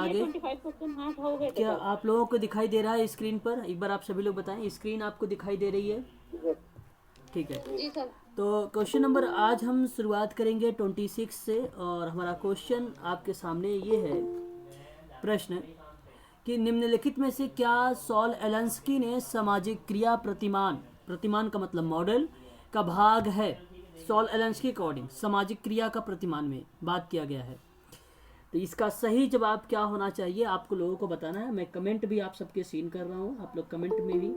आगे 25% हाँ हो गए थे क्या सर। आप लोगों को दिखाई दे रहा है स्क्रीन पर? एक बार आप सभी लोग बताएं, स्क्रीन आपको दिखाई दे रही है? ठीक है। जी सर। तो क्वेश्चन नंबर आज हम शुरुआत करेंगे 26 से, और हमारा क्वेश्चन आपके सामने ये है। प्रश्न कि निम्नलिखित में से क्या सॉल एलेंस्की ने सामाजिक क्रिया प्रतिमान, प्रतिमान का मतलब मॉडल, का भाग है? सॉल एलेंस्की अकॉर्डिंग सामाजिक क्रिया का प्रतिमान में बात किया गया है। तो इसका सही जवाब क्या होना चाहिए आपको लोगों को बताना है। मैं कमेंट भी आप सबके सीन कर रहा हूँ, आप लोग कमेंट में भी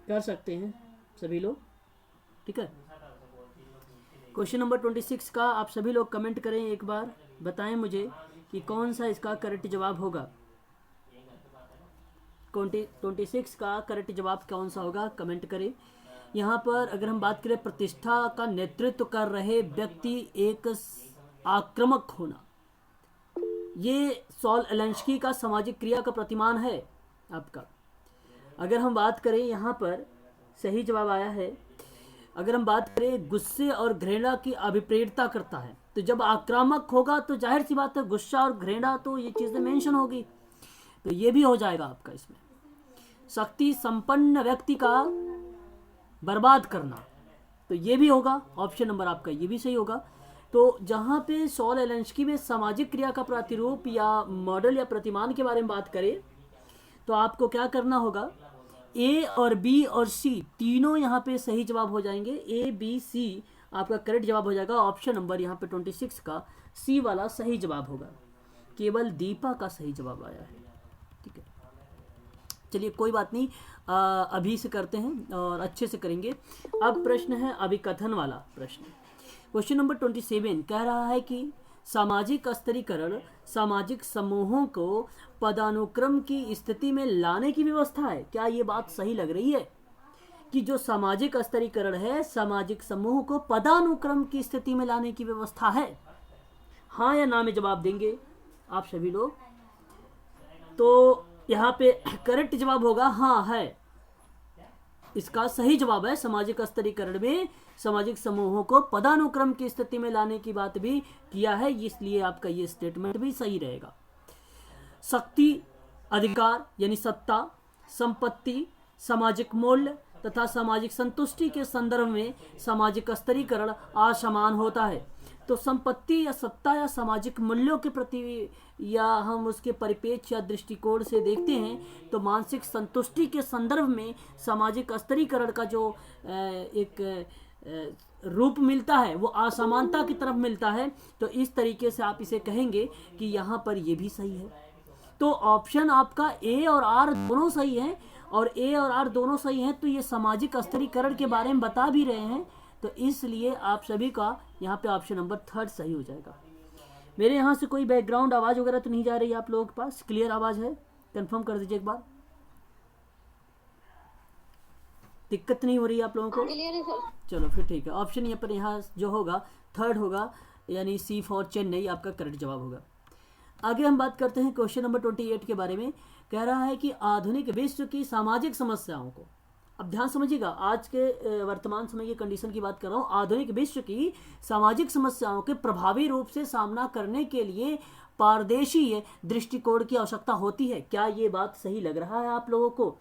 कर सकते हैं सभी लोग, ठीक है। क्वेश्चन नंबर 26 का आप सभी लोग कमेंट करें, एक बार बताएं मुझे कि कौन सा इसका करेक्ट जवाब होगा। 26 का करेक्ट जवाब कौन सा होगा, कमेंट करें। यहाँ पर अगर हम बात करें प्रतिष्ठा का नेतृत्व कर रहे व्यक्ति एक आक्रामक होना, ये सॉल एलेंस्की का सामाजिक क्रिया का प्रतिमान है आपका। अगर हम बात करें यहाँ पर सही जवाब आया है, अगर हम बात करें गुस्से और घृणा की अभिप्रेरता करता है, तो जब आक्रामक होगा तो जाहिर सी बात है गुस्सा और घृणा तो ये चीज़ें मेंशन होगी, तो ये भी हो जाएगा आपका इसमें। शक्ति संपन्न व्यक्ति का बर्बाद करना, तो ये भी होगा, ऑप्शन नंबर आपका ये भी सही होगा। तो जहाँ पे सॉल एलेंस्की में सामाजिक क्रिया का प्रतिरूप या मॉडल या प्रतिमान के बारे में बात करें, तो आपको क्या करना होगा, ए और बी और सी तीनों यहाँ पे सही जवाब हो जाएंगे। ए बी सी आपका करेक्ट जवाब हो जाएगा। ऑप्शन नंबर यहाँ पे 26 का सी वाला सही जवाब होगा। केवल दीपा का सही जवाब आया है, ठीक है। चलिए कोई बात नहीं, अभी से करते हैं और अच्छे से करेंगे। अब प्रश्न है अभिकथन वाला प्रश्न। क्वेश्चन नंबर 27 कह रहा है कि सामाजिक स्तरीकरण सामाजिक समूहों को पदानुक्रम की स्थिति में लाने की व्यवस्था है। क्या ये बात सही लग रही है कि जो सामाजिक स्तरीकरण है सामाजिक समूह को पदानुक्रम की स्थिति में लाने की व्यवस्था है? हाँ या ना में जवाब देंगे आप सभी लोग। तो यहाँ पे करेक्ट जवाब होगा हाँ है, इसका सही जवाब है। सामाजिक स्तरीकरण में सामाजिक समूहों को पदानुक्रम की स्थिति में लाने की बात भी किया है, इसलिए आपका ये स्टेटमेंट भी सही रहेगा। शक्ति, अधिकार यानी सत्ता, संपत्ति, सामाजिक मूल्य तथा सामाजिक संतुष्टि के संदर्भ में सामाजिक स्तरीकरण असमान होता है। तो संपत्ति या सत्ता या सामाजिक मूल्यों के प्रति या हम उसके परिप्रेक्ष्य या दृष्टिकोण से देखते हैं तो मानसिक संतुष्टि के संदर्भ में सामाजिक स्तरीकरण का जो एक रूप मिलता है वो असमानता की तरफ मिलता है। तो इस तरीके से आप इसे कहेंगे कि यहाँ पर ये भी सही है। तो ऑप्शन आपका ए और आर दोनों सही है, और ए और आर दोनों सही हैं तो ये सामाजिक स्तरीकरण के बारे में बता भी रहे हैं, तो इसलिए आप सभी का यहाँ पे ऑप्शन नंबर 3 सही हो जाएगा। मेरे यहाँ से कोई बैकग्राउंड आवाज़ वगैरह तो नहीं जा रही है आप लोगों के पास? क्लियर आवाज़ है? कंफर्म कर दीजिए एक बार, दिक्कत नहीं हो रही है आप लोगों को? क्लियर है सर। चलो फिर ठीक है। ऑप्शन यहाँ पर यहाँ जो होगा 3 होगा, यानी सी फॉर चेन्नई आपका करेक्ट जवाब होगा। आगे हम बात करते हैं क्वेश्चन नंबर 28 के बारे में। कह रहा है कि आधुनिक विश्व की सामाजिक समस्याओं को, अब ध्यान समझिएगा, आज के वर्तमान समय की कंडीशन की बात कर रहा हूँ। आधुनिक विश्व की सामाजिक समस्याओं के प्रभावी रूप से सामना करने के लिए पारदर्शी दृष्टिकोण की आवश्यकता होती है। क्या ये बात सही लग रहा है आप लोगों को?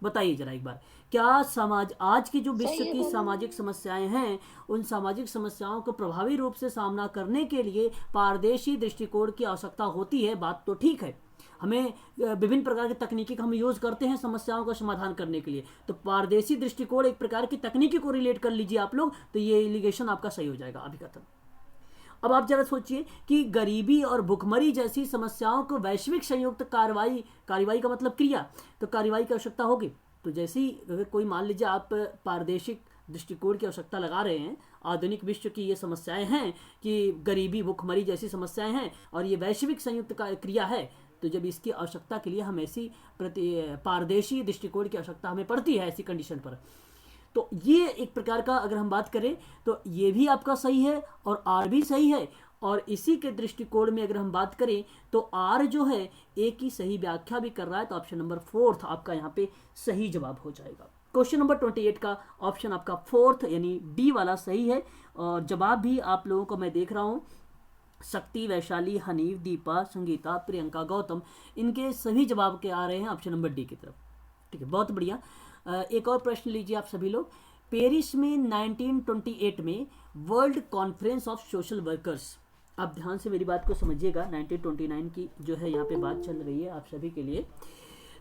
बताइए जरा एक बार, क्या समाज आज की जो विश्व की सामाजिक समस्याएं हैं उन सामाजिक समस्याओं को प्रभावी रूप से सामना करने के लिए पारदर्शी दृष्टिकोण की आवश्यकता होती है? बात तो ठीक है, हमें विभिन्न प्रकार की तकनीकी का हम यूज़ करते हैं समस्याओं का समाधान करने के लिए, तो पारदर्शी दृष्टिकोण एक प्रकार की तकनीकी को रिलेट कर लीजिए आप लोग, तो ये एलिगेशन आपका सही हो जाएगा अभिकथन। अब आप जरा सोचिए कि गरीबी और भुखमरी जैसी समस्याओं को वैश्विक संयुक्त कार्रवाई, कार्रवाई का मतलब क्रिया, तो कार्रवाई की आवश्यकता होगी। तो जैसे ही अगर कोई मान लीजिए आप पारदर्शिक दृष्टिकोण की आवश्यकता लगा रहे हैं, आधुनिक विश्व की ये समस्याएं हैं कि गरीबी भुखमरी जैसी समस्याएं हैं और ये वैश्विक संयुक्त क्रिया है, तो जब इसकी आवश्यकता के लिए हम ऐसी पारदर्शी दृष्टिकोण की आवश्यकता हमें पड़ती है ऐसी कंडीशन पर। तो ये एक प्रकार का अगर हम बात करें तो ये भी आपका सही है और आर भी सही है, और इसी के दृष्टिकोण में अगर हम बात करें तो आर जो है ए की सही व्याख्या भी कर रहा है, तो ऑप्शन नंबर 4 आपका यहाँ पे सही जवाब हो जाएगा। क्वेश्चन नंबर 28 का ऑप्शन आपका 4 यानी डी वाला सही है, और जवाब भी आप लोगों को मैं देख रहा हूँ शक्ति, वैशाली, हनीफ, दीपा, संगीता, प्रियंका, गौतम, इनके सभी जवाब के आ रहे हैं ऑप्शन नंबर डी की तरफ। ठीक है, बहुत बढ़िया। एक और प्रश्न लीजिए आप सभी लोग। पेरिस में 1928 में world conference of social workers, आप ध्यान से मेरी बात को समझिएगा, 1929 की जो है यहाँ पे बात चल रही है आप सभी के लिए।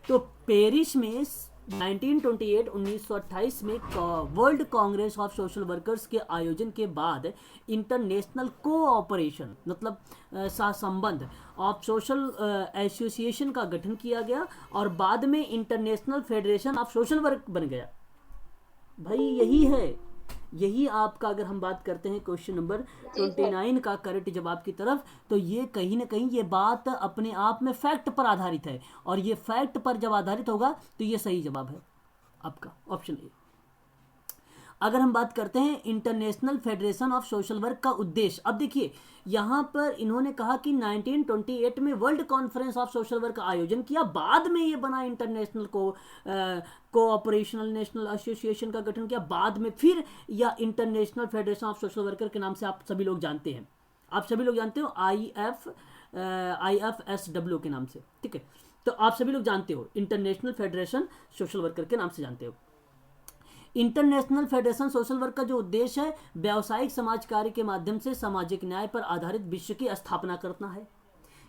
तो पेरिस में 1928 में world Congress of social workers के आयोजन के बाद इंटरनेशनल कोऑपरेशन मतलब सहसंबंध ऑफ सोशल एसोसिएशन का गठन किया गया और बाद में international federation of social work बन गया। भाई यही है, यही आपका, अगर हम बात करते हैं क्वेश्चन नंबर 29 का करेक्ट जवाब की तरफ, तो ये कहीं ना कहीं ये बात अपने आप में फैक्ट पर आधारित है और ये फैक्ट पर जब आधारित होगा तो ये सही जवाब है आपका ऑप्शन ए। अगर हम बात करते हैं international federation of social work का उद्देश्य, अब देखिए यहाँ पर इन्होंने कहा कि 1928 में world conference of social work का आयोजन किया, बाद में ये बना इंटरनेशनल कोऑपरेशनल नेशनल एसोसिएशन का गठन किया, बाद में फिर या international federation of social worker के नाम से आप सभी लोग जानते हैं, आप सभी लोग जानते हो IFSW के नाम से। ठीक है, तो आप सभी लोग जानते हो इंटरनेशनल फेडरेशन सोशल वर्कर के नाम से जानते हो। इंटरनेशनल फेडरेशन सोशल वर्क का जो उद्देश्य है व्यावसायिक समाज कार्य के माध्यम से सामाजिक न्याय पर आधारित विश्व की स्थापना करना है।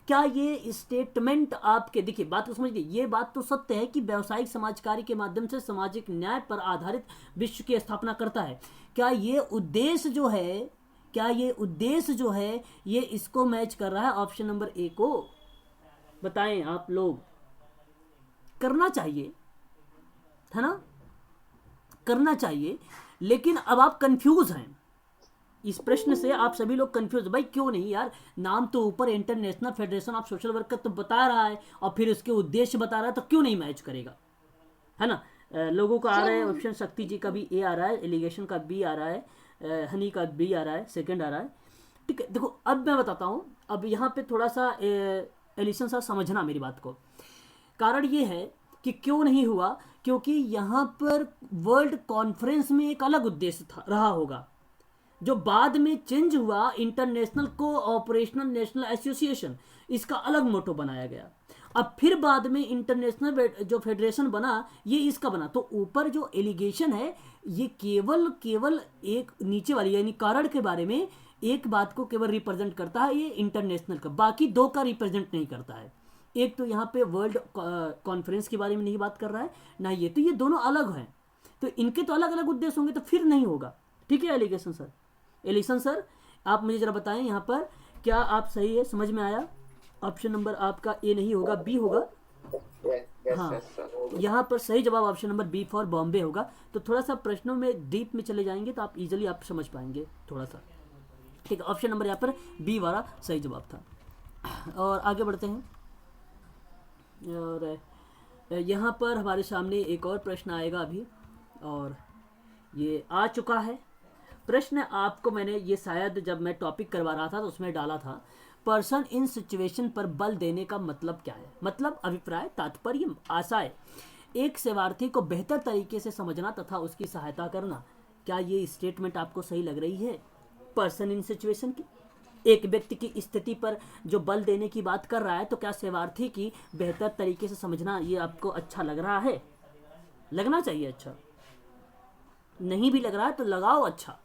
क्या ये स्टेटमेंट आपके, देखिए बात को समझिए, ये बात तो सत्य है कि व्यावसायिक समाज कार्य के माध्यम से सामाजिक न्याय पर आधारित विश्व की स्थापना करता है। क्या ये उद्देश्य जो है, क्या ये उद्देश्य जो है ये इसको मैच कर रहा है ऑप्शन नंबर ए को? बताएं आप लोग। करना चाहिए, है ना, करना चाहिए, लेकिन अब आप कंफ्यूज हैं इस प्रश्न से, आप सभी लोग कंफ्यूज, भाई क्यों नहीं यार, नाम तो ऊपर international federation of social work तो बता रहा है और फिर उसके उद्देश्य बता रहा है, तो क्यों नहीं मैच करेगा, है ना। लोगों का आ रहा है ऑप्शन, शक्ति जी का भी ए आ रहा है, एलिगेशन का बी आ रहा है, हनी का बी आ रहा है, सेकंड आ रहा है। ठीक है, देखो अब मैं बताता हूँ, अब यहाँ पे थोड़ा सा एलिशन सा समझना मेरी बात को। कारण ये है कि क्यों नहीं हुआ, क्योंकि यहाँ पर वर्ल्ड कॉन्फ्रेंस में एक अलग उद्देश्य था, रहा होगा, जो बाद में चेंज हुआ इंटरनेशनल कोऑपरेशनल नेशनल एसोसिएशन, इसका अलग मोटो बनाया गया। अब फिर बाद में इंटरनेशनल जो फेडरेशन बना ये इसका बना। तो ऊपर जो एलिगेशन है ये केवल एक नीचे वाली यानी कारण के बारे में एक बात को केवल रिप्रेजेंट करता है, ये इंटरनेशनल का, बाकी दो का रिप्रेजेंट नहीं करता है। एक तो यहाँ पे वर्ल्ड कॉन्फ्रेंस के बारे में नहीं बात कर रहा है ना, ये तो ये दोनों अलग हैं, तो इनके तो अलग अलग उद्देश्य होंगे, तो फिर नहीं होगा। ठीक है एलिगेशन सर, एलिसन सर आप मुझे जरा बताएं यहाँ पर क्या आप सही है, समझ में आया? ऑप्शन नंबर आपका ए नहीं होगा, बी होगा। हाँ, यहाँ पर सही जवाब option number B for Bombay होगा। तो थोड़ा सा प्रश्नों में डीप में चले जाएंगे तो आप इजीली आप समझ पाएंगे थोड़ा सा। ठीक है, ऑप्शन नंबर यहाँ पर बी वाला सही जवाब था। और आगे बढ़ते हैं, और यहाँ पर हमारे सामने एक और प्रश्न आएगा अभी, और ये आ चुका है प्रश्न। आपको मैंने ये शायद जब मैं टॉपिक करवा रहा था तो उसमें डाला था, पर्सन इन सिचुएशन पर बल देने का मतलब क्या है? मतलब अभिप्राय, तात्पर्य, आशय, एक सेवार्थी को बेहतर तरीके से समझना तथा उसकी सहायता करना। क्या ये स्टेटमेंट आपको सही लग रही है? पर्सन इन सिचुएशन की, एक व्यक्ति की स्थिति पर जो बल देने की बात कर रहा है, तो क्या सेवार्थी की बेहतर तरीके से समझना ये आपको अच्छा लग रहा है? लगना चाहिए अच्छा, नहीं भी लग रहा है तो लगाओ अच्छा,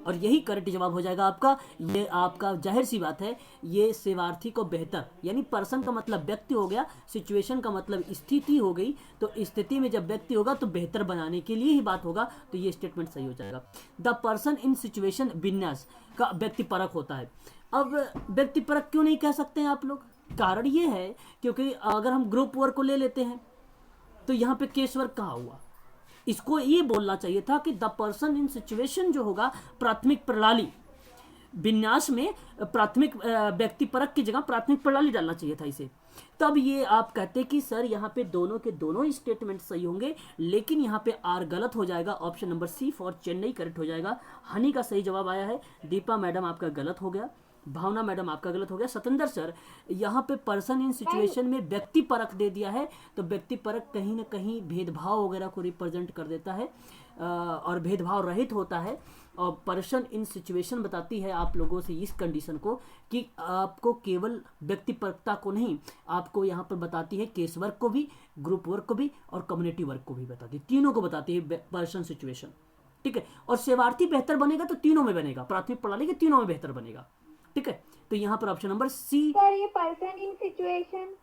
और यही करेक्ट जवाब हो जाएगा आपका। ये आपका जाहिर सी बात है, ये सेवार्थी को बेहतर, यानी पर्सन का मतलब व्यक्ति हो गया, सिचुएशन का मतलब स्थिति हो गई, तो स्थिति में जब व्यक्ति होगा तो बेहतर बनाने के लिए ही बात होगा, तो ये स्टेटमेंट सही हो जाएगा। द पर्सन इन सिचुएशन विन्यास का व्यक्ति परक होता है। अब व्यक्ति परक क्यों नहीं कह सकते हैं आप लोग? कारण ये है क्योंकि अगर हम ग्रुप वर्क को ले लेते हैं तो यहाँ पे केस वर्क कहाँ हुआ? इसको ये बोलना चाहिए था कि द पर्सन इन सिचुएशन जो होगा प्राथमिक प्रणाली विन्यास में, प्राथमिक व्यक्ति परक की जगह प्राथमिक प्रणाली डालना चाहिए था इसे। तब ये आप कहते कि सर यहाँ पे दोनों के दोनों स्टेटमेंट सही होंगे, लेकिन यहाँ पे आर गलत हो जाएगा, option number C for Chennai correct हो जाएगा। हनी का सही जवाब आया है, दीपा मैडम आपका गलत हो गया, भावना मैडम आपका गलत हो गया। सतेंद्र सर यहाँ पे पर्सन इन सिचुएशन में व्यक्ति परक दे दिया है, तो व्यक्ति परक कहीं ना कहीं भेदभाव वगैरह को रिप्रेजेंट कर देता है। और भेदभाव रहित होता है। और पर्सन इन सिचुएशन बताती है आप लोगों से इस कंडीशन को कि आपको केवल व्यक्तिपरकता को नहीं, आपको यहाँ पर बताती है केस वर्क को भी, ग्रुप वर्क को भी और कम्युनिटी वर्क को भी बताती है, तीनों को बताती है पर्सन सिचुएशन। ठीक है, और सेवार्थी बेहतर बनेगा तो तीनों में बनेगा, प्राथमिक प्रणाली के तीनों में बेहतर बनेगा। ठीक है, तो यहाँ पर ऑप्शन नंबर सी। सर ये पर्सन इन सिचुएशन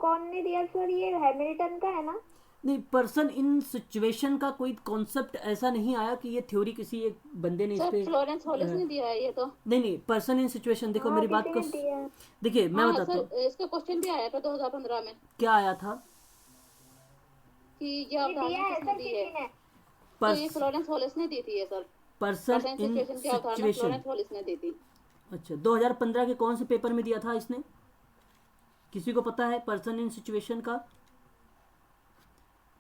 कौन ने दिया सर? ये हैमिल्टन का है ना? नहीं, पर्सन इन सिचुएशन का कोई कॉन्सेप्ट ऐसा नहीं आया कि ये थ्योरी किसी एक बंदे ने इस पे, फ्लोरेंस हॉलिस ने दिया है ये तो। नहीं, पर्सन इन सिचुएशन, देखो मेरी बात को देखिए, मैं बताता हूँ। इसका क्वेश्चन भी आया था 2015 में। क्या आया था? कि ये अवधारणा किसने दी है? तो ये फ्लोरेंस हॉलिस ने दी थी ये sir. Person in situation Florence Hollies ने दी थी। अच्छा, 2015 के कौन से पेपर में दिया था इसने? किसी को पता है? पर्सन इन सिचुएशन का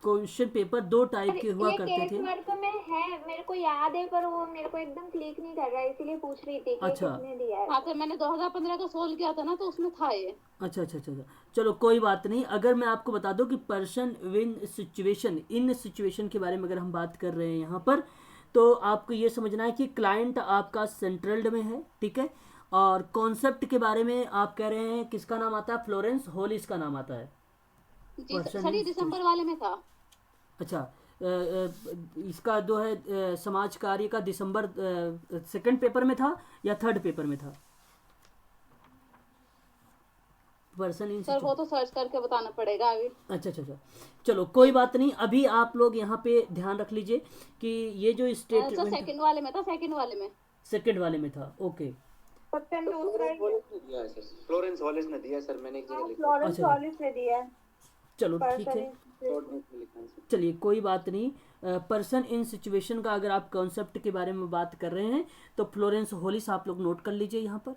क्वेश्चन पेपर 2 टाइप के हुआ करते थे। वर्क में है, मेरे को याद है, पर वो मेरे को एकदम क्लिक नहीं कर रहा है, इसलिए पूछ रही थी कि अच्छा, किसने दिया है। हाँ, तो मैंने 2015 का सोल्व किया था ना, तो उसमें था ये। अच्छा, चलो कोई बात नहीं। अगर मैं आपको बता दूं कि पर्सन इन सिचुएशन के बारे में अगर हम बात कर रहे हैं यहाँ पर, तो आपको ये समझना है कि क्लाइंट आपका सेंट्रल्ड में है। ठीक है, और कॉन्सेप्ट के बारे में आप कह रहे हैं किसका नाम आता है? फ्लोरेंस हॉलिस का नाम आता है। जी सर, ये दिसंबर वाले में था। अच्छा, इसका जो है समाज कार्य का दिसंबर सेकंड पेपर में था या थर्ड पेपर में था? पर्सन इन सर वो तो सर्च करके बताना पड़ेगा अभी। अच्छा, चलो कोई बात नहीं। अभी आप लोग यहाँ पे ध्यान रख लीजिए कि ये जो स्टेटमेंट सेकंड वाले में था, सेकंड वाले में था। ओके, फ्लोरेंस हॉलिस ने दिया सर, मैंने एक जगह लिखा। फ्लोरेंस हॉलिस ने दिया है। चलो ठीक है, चलिए कोई बात नहीं। पर्सन इन सिचुएशन का अगर आप कॉन्सेप्ट के बारे में बात कर रहे हैं तो फ्लोरेंस हॉलिस आप लोग नोट कर लीजिए, यहाँ पर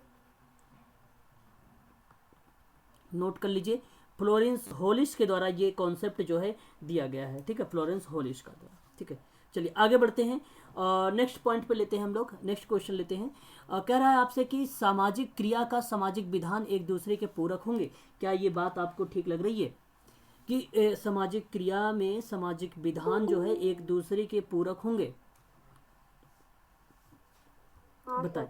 नोट कर लीजिए। फ्लोरेंस हॉलिस के द्वारा ये कॉन्सेप्ट जो है दिया गया है। ठीक है, फ्लोरेंस हॉलिस का द्वारा। ठीक है, चलिए आगे बढ़ते हैं। नेक्स्ट पॉइंट पे लेते हैं हम लोग, नेक्स्ट क्वेश्चन लेते हैं। कह रहा है आपसे कि सामाजिक क्रिया का सामाजिक विधान एक दूसरे के पूरक होंगे। क्या ये बात आपको ठीक लग रही है कि सामाजिक क्रिया में सामाजिक विधान जो है एक दूसरे के पूरक होंगे? बताएं।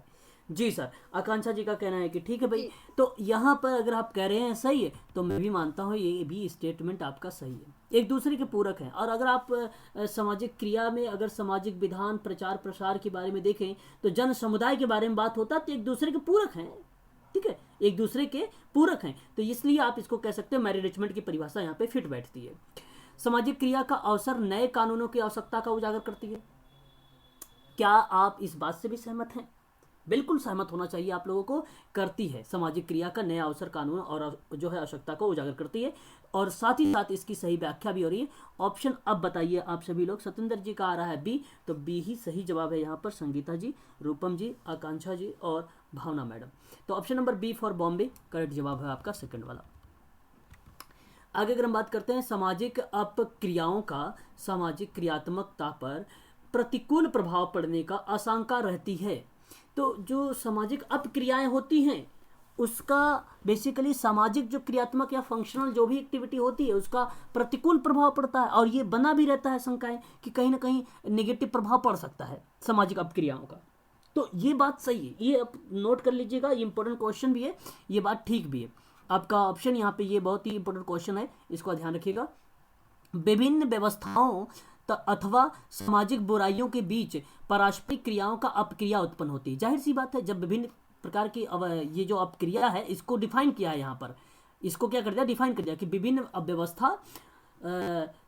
जी सर, आकांक्षा जी का कहना है कि ठीक है भाई। तो यहाँ पर अगर आप कह रहे हैं सही है, तो मैं भी मानता हूँ ये भी स्टेटमेंट आपका सही है, एक दूसरे के पूरक हैं। और अगर आप सामाजिक क्रिया में अगर सामाजिक विधान प्रचार प्रसार के बारे में देखें तो जन समुदाय के बारे में बात होता है, तो एक दूसरे के पूरक हैं। ठीक है, एक दूसरे के पूरक हैं, तो इसलिए आप इसको कह सकते हैं। मैरी रिचमंड की परिभाषा यहाँ पे फिट बैठती है। सामाजिक क्रिया का अवसर नए कानूनों की आवश्यकता का उजागर करती है। क्या आप इस बात से भी सहमत हैं? बिल्कुल सहमत होना चाहिए आप लोगों को। करती है, सामाजिक क्रिया का नया अवसर कानून और जो है आवश्यकता को उजागर करती है। और साथ ही साथ इसकी सही व्याख्या भी हो रही है। ऑप्शन अब बताइए आप सभी लोग। सत्येंद्र जी का आ रहा है बी, तो बी ही सही जवाब है यहाँ पर। संगीता जी, रूपम जी, आकांक्षा जी और भावना मैडम, तो option number B for Bombay correct जवाब है आपका, सेकंड वाला। आगे अगर हम बात करते हैं सामाजिक अपक्रियाओं का सामाजिक क्रियात्मकता पर प्रतिकूल प्रभाव पड़ने का आशंका रहती है। तो जो सामाजिक अपक्रियाएं होती हैं उसका बेसिकली सामाजिक जो क्रियात्मक या फंक्शनल जो भी एक्टिविटी होती है उसका प्रतिकूल प्रभाव पड़ता है। और ये बना भी रहता है शंकाएं कि कहीं ना कहीं नेगेटिव प्रभाव पड़ सकता है सामाजिक अपक्रियाओं का। तो ये बात सही है, ये आप नोट कर लीजिएगा, ये इंपॉर्टेंट क्वेश्चन भी है, ये बात ठीक भी है। आपका ऑप्शन यहाँ पे ये बहुत ही इंपॉर्टेंट क्वेश्चन है, इसको ध्यान रखिएगा। विभिन्न व्यवस्थाओं अथवा सामाजिक बुराइयों के बीच पारस्परिक क्रियाओं का अपक्रिया उत्पन्न होती है। जाहिर सी बात है, जब विभिन्न प्रकार की ये जो अपक्रिया है इसको डिफाइन किया है यहाँ पर, इसको क्या कर दिया, डिफाइन कर दिया कि विभिन्न व्यवस्था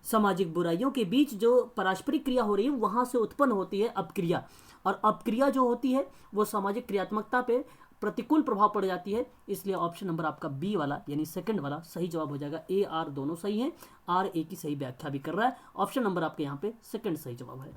सामाजिक बुराइयों के बीच जो पारस्परिक क्रिया हो रही है वहां से उत्पन्न होती है अपक्रिया। और अपक्रिया जो होती है वो सामाजिक क्रियात्मकता पे प्रतिकूल प्रभाव पड़ जाती है। इसलिए ऑप्शन नंबर आपका बी वाला यानी सेकंड वाला सही जवाब हो जाएगा। ए आर दोनों सही हैं, आर ए की सही व्याख्या भी कर रहा है। ऑप्शन नंबर आपके यहाँ पे सेकंड सही जवाब है।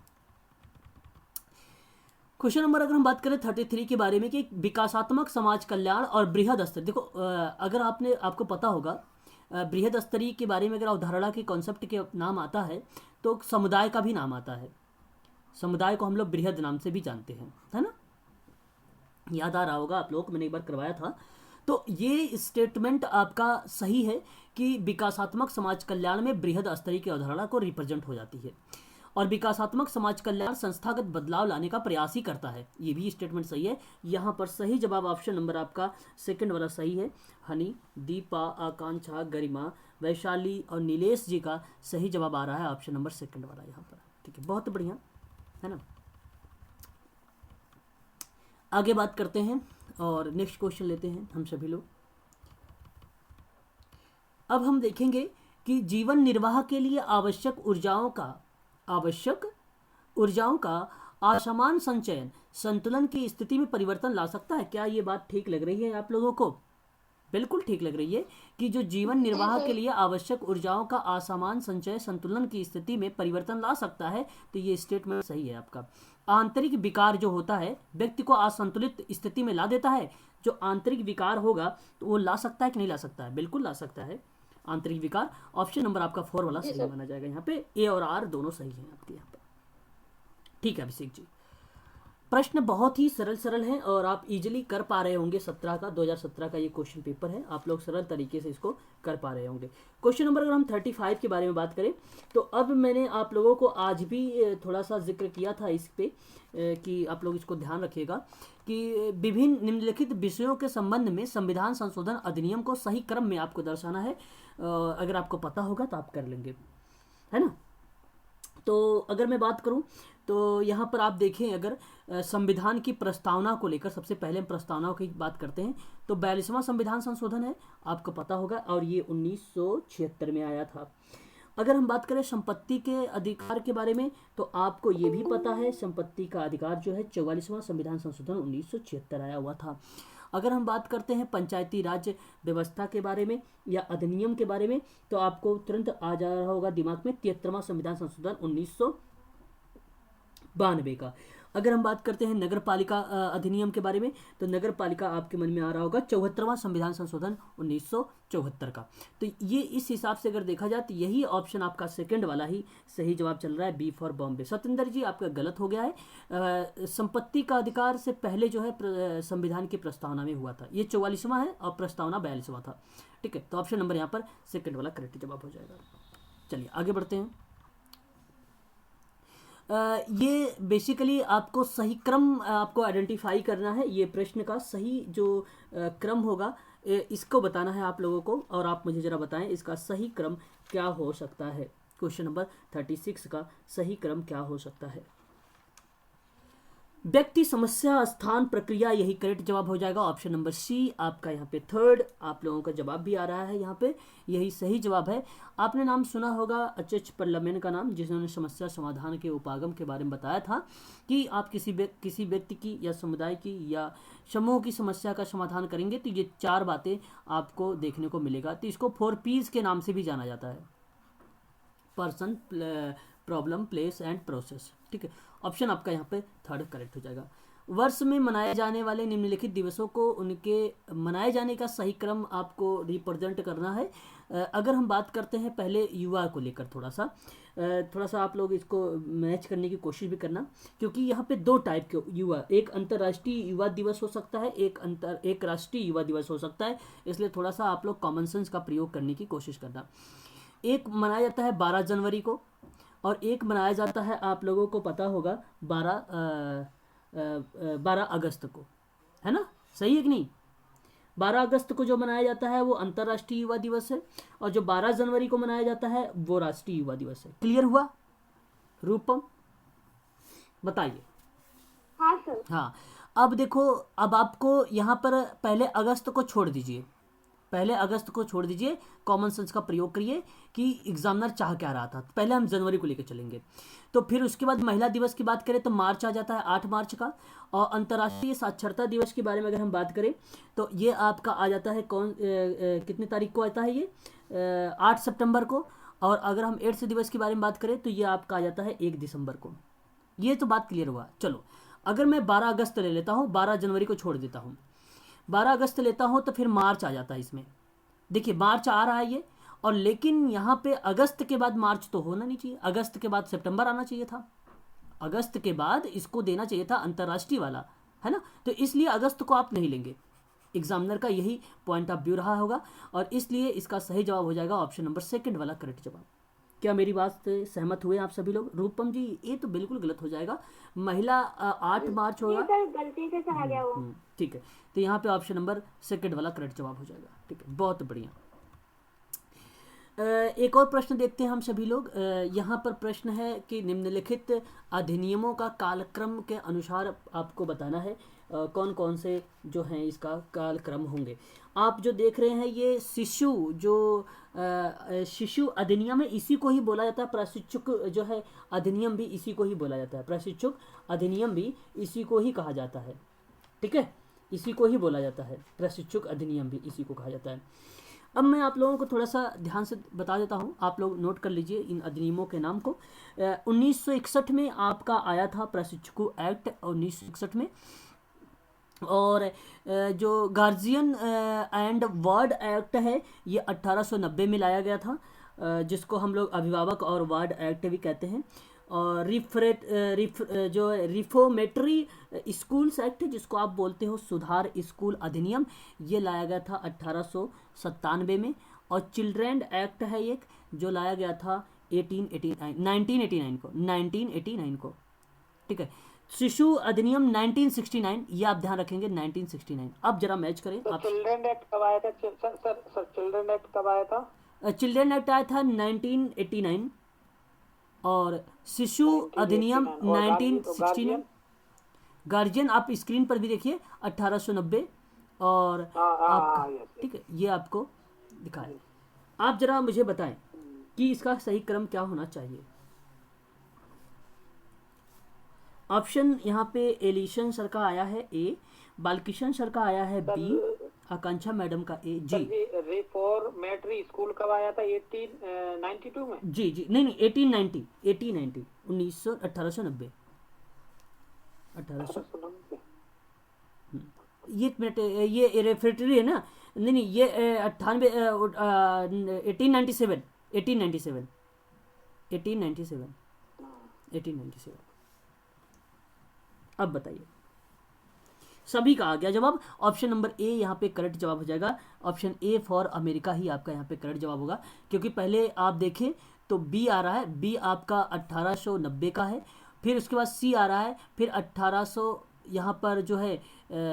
क्वेश्चन नंबर अगर हम बात करें 33 के बारे में कि विकासात्मक समाज कल्याण और बृहद स्तर। देखो अगर आपको पता होगा बृहद स्तरीय के बारे में अगर अवधारणा के कॉन्सेप्ट के नाम आता है तो समुदाय का भी नाम आता है। समुदाय को हम लोग बृहद नाम से भी जानते हैं, है ना, याद आ रहा होगा आप लोगों को, मैंने एक बार करवाया था। तो ये स्टेटमेंट आपका सही है कि विकासात्मक समाज कल्याण में बृहद स्तरीय की अवधारणा को रिप्रेजेंट हो जाती है। और विकासात्मक समाज कल्याण संस्थागत बदलाव लाने का प्रयास ही करता है। ये भी स्टेटमेंट सही है। यहाँ पर सही जवाब ऑप्शन नंबर आपका सेकंड वाला सही है। हनी, दीपा, आकांक्षा, गरिमा, वैशाली और नीलेश जी का सही जवाब आ रहा है ऑप्शन नंबर सेकंड वाला यहाँ पर। ठीक है, बहुत बढ़िया है ना। आगे बात करते हैं और नेक्स्ट क्वेश्चन लेते हैं हम सभी लोग। अब हम देखेंगे कि जीवन निर्वाह के लिए आवश्यक ऊर्जाओं का असमान संचयन संतुलन की स्थिति में परिवर्तन ला सकता है। क्या ये बात ठीक लग रही है आप लोगों को? बिल्कुल ठीक लग रही है कि जो जीवन निर्वाह के लिए आवश्यक ऊर्जाओं का असमान संचय संतुलन की स्थिति में परिवर्तन ला सकता है। तो ये स्टेटमेंट सही है आपका। आंतरिक विकार जो होता है व्यक्ति को असंतुलित स्थिति में ला देता है। जो आंतरिक विकार होगा तो वो ला सकता है कि नहीं ला सकता है? बिल्कुल ला सकता है आंतरिक विकार। ऑप्शन नंबर आपका 4 वाला सही माना जाएगा। यहाँ पे ए और आर दोनों सही हैं आपके यहाँ पे। ठीक है अभिषेक जी, प्रश्न बहुत ही सरल हैं और आप इजीली कर पा रहे होंगे। 2017 का ये क्वेश्चन पेपर है, आप लोग सरल तरीके से इसको कर पा रहे होंगे। क्वेश्चन नंबर अगर हम 35 के बारे में बात करें तो अब मैंने आप लोगों को आज भी थोड़ा सा जिक्र किया था इस पे कि आप लोग इसको ध्यान रखिएगा कि विभिन्न निम्नलिखित विषयों के संबंध में संविधान संशोधन अधिनियम को सही क्रम में आपको दर्शाना है। अगर आपको पता होगा तो आप कर लेंगे, है ना। तो अगर मैं बात करूं तो यहाँ पर आप देखें, अगर संविधान की प्रस्तावना को लेकर सबसे पहले हम प्रस्तावना की बात करते हैं तो 42वां संविधान संशोधन है, आपको पता होगा, और ये 1976 में आया था। अगर हम बात करें संपत्ति के अधिकार के बारे में तो आपको ये भी पता है संपत्ति का अधिकार जो है 44वां संविधान संशोधन 1976 आया हुआ था। अगर हम बात करते हैं पंचायती राज व्यवस्था के बारे में या अधिनियम के बारे में तो आपको तुरंत आ जा रहा होगा दिमाग में 73वां संविधान संशोधन 1992 का। अगर हम बात करते हैं नगर पालिका अधिनियम के बारे में तो नगर पालिका आपके मन में आ रहा होगा 74वां संविधान संशोधन 1974 का। तो ये इस हिसाब से अगर देखा जाए तो यही ऑप्शन आपका सेकंड वाला ही सही जवाब चल रहा है, बी फॉर बॉम्बे। सत्येंद्र जी आपका गलत हो गया है। संपत्ति का अधिकार से पहले जो है संविधान की प्रस्तावना में हुआ था, ये 44वां है और प्रस्तावना 42वां था। ठीक है, तो ऑप्शन नंबर यहाँ पर सेकंड वाला करेक्ट जवाब हो जाएगा। चलिए आगे बढ़ते हैं। ये बेसिकली आपको सही क्रम आपको आइडेंटिफाई करना है। ये प्रश्न का सही जो क्रम होगा इसको बताना है आप लोगों को, और आप मुझे ज़रा बताएं इसका सही क्रम क्या हो सकता है। क्वेश्चन नंबर 36 का सही क्रम क्या हो सकता है? व्यक्ति, समस्या, स्थान, प्रक्रिया, यही करेक्ट जवाब हो जाएगा। ऑप्शन नंबर सी आपका यहाँ पे थर्ड आप लोगों का जवाब भी आ रहा है, यहाँ पे यही सही जवाब है। आपने नाम सुना होगा एच पर्लमेन का नाम, जिन्होंने समस्या समाधान के उपागम के बारे में बताया था कि आप किसी व्यक्ति की या समुदाय की या समूह की समस्या का समाधान करेंगे तो ये 4 बातें आपको देखने को मिलेगा। तो इसको 4 P's के नाम से भी जाना जाता है, person, problem, place and process. ठीक है, ऑप्शन आपका यहाँ पे थर्ड करेक्ट हो जाएगा। वर्ष में मनाए जाने वाले निम्नलिखित दिवसों को उनके मनाए जाने का सही क्रम आपको रिप्रेजेंट करना है। अगर हम बात करते हैं पहले युवा को लेकर थोड़ा सा आप लोग इसको मैच करने की कोशिश भी करना, क्योंकि यहाँ पे 2 टाइप के युवा, एक अंतर्राष्ट्रीय युवा दिवस हो सकता है, एक राष्ट्रीय युवा दिवस हो सकता है। इसलिए थोड़ा सा आप लोग कॉमन सेंस का प्रयोग करने की कोशिश करना। एक मनाया जाता है 12 जनवरी को और एक मनाया जाता है आप लोगों को पता होगा 12 अगस्त को, है ना, सही है कि नहीं? 12 अगस्त को जो मनाया जाता है वो अंतर्राष्ट्रीय युवा दिवस है और जो 12 जनवरी को मनाया जाता है वो राष्ट्रीय युवा दिवस है। क्लियर हुआ? रूपम बताइए। हाँ सर। हाँ, अब देखो, अब आपको यहाँ पर पहले अगस्त को छोड़ दीजिए, कॉमन सेंस का प्रयोग करिए कि एग्जामिनर चाह क्या रहा था। पहले हम जनवरी को लेकर चलेंगे। तो फिर उसके बाद महिला दिवस की बात करें तो मार्च आ जाता है, 8 मार्च का। और अंतर्राष्ट्रीय साक्षरता दिवस के बारे में अगर हम बात करें तो ये आपका आ जाता है कितनी तारीख को आता है ये? 8 सितंबर को। और अगर हम एड्स दिवस के बारे में बात करें तो ये आपका आ जाता है 1 दिसंबर को। ये तो बात क्लियर हुआ। चलो, अगर मैं 12 अगस्त ले लेता हूँ, 12 जनवरी को छोड़ देता हूँ, 12 अगस्त लेता हूँ तो फिर मार्च आ जाता है इसमें। देखिए मार्च आ रहा है ये, और लेकिन यहाँ पे अगस्त के बाद मार्च तो होना नहीं चाहिए, अगस्त के बाद सितंबर आना चाहिए था, अगस्त के बाद इसको देना चाहिए था अंतर्राष्ट्रीय वाला, है ना। तो इसलिए अगस्त को आप नहीं लेंगे, एग्जामिनर का यही पॉइंट ऑफ व्यू रहा होगा और इसलिए इसका सही जवाब हो जाएगा ऑप्शन नंबर सेकंड वाला करेक्ट जवाब। क्या मेरी बात से सहमत हुए आप सभी लोग? रूपम जी ये तो बिल्कुल गलत हो जाएगा। महिला 8 मार्च होगा। सर गलती से चला गया वो। ठीक है, तो यहाँ पे ऑप्शन नंबर सेकंड वाला करेक्ट जवाब हो जाएगा। ठीक है, बहुत बढ़िया। एक और प्रश्न देखते हैं हम सभी लोग। यहाँ पर प्रश्न है कि निम्नलिखित अधिनियमों का कालक्रम के अनुसार आपको बताना है कौन कौन से जो हैं इसका कालक्रम होंगे। आप जो देख रहे हैं ये शिशु जो शिशु अधिनियम है, इसी को ही बोला जाता है प्रशिक्षुक जो है अधिनियम भी इसी को ही बोला जाता है। प्रशिक्षुक अधिनियम भी इसी को ही कहा जाता है। ठीक है, इसी को ही बोला जाता है। प्रशिक्षुक अधिनियम भी इसी को कहा जाता है। अब मैं आप लोगों को थोड़ा सा ध्यान से बता देता हूँ, आप लोग नोट कर लीजिए इन अधिनियमों के नाम को। 1961 में आपका आया था प्रशिक्षु एक्ट 1961 में, और जो गार्जियन एंड वार्ड एक्ट है ये 1890 में लाया गया था, जिसको हम लोग अभिभावक और वार्ड एक्ट भी कहते हैं। और जो रिफॉर्मेटरी स्कूल्स एक्ट जिसको आप बोलते हो सुधार स्कूल अधिनियम, ये लाया गया था 1897 में। और चिल्ड्रेन एक्ट है एक जो लाया गया था 1989 को। ठीक है, शिशु अधिनियम 1969, ये आप ध्यान रखेंगे 1969। अब जरा मैच करें आप। चिल्ड्रेन एक्ट कब आया था सर? चिल्ड्रेन एक्ट कब आया था? चिल्ड्रेन एक्ट आया था 1989 और शिशु अधिनियम 1969। गार्जियन आप स्क्रीन पर भी देखिए 1890 और आपका, ठीक है, ये आपको दिखाए। आप जरा मुझे बताएं कि इसका सही क्रम क्या होना चाहिए। ऑप्शन यहाँ पे एलिशन सर का आया है ए, बालकिशन सर का आया है बी, आकांक्षा मैडम का ए। जी, रिफॉर्मेटरी स्कूल कब आया था? 1892 में। जी जी, नहीं 1890 1890 ये मिनट, ये रेफरेटरी है ना? नहीं ये 1897। अब बताइए, सभी का आ गया जवाब। ऑप्शन नंबर ए यहाँ पे करेक्ट जवाब हो जाएगा। ऑप्शन ए फॉर अमेरिका ही आपका यहाँ पे करेक्ट जवाब होगा, क्योंकि पहले आप देखें तो बी आ रहा है, बी आपका 1890 का है, फिर उसके बाद सी आ रहा है, फिर 1800 यहाँ पर जो है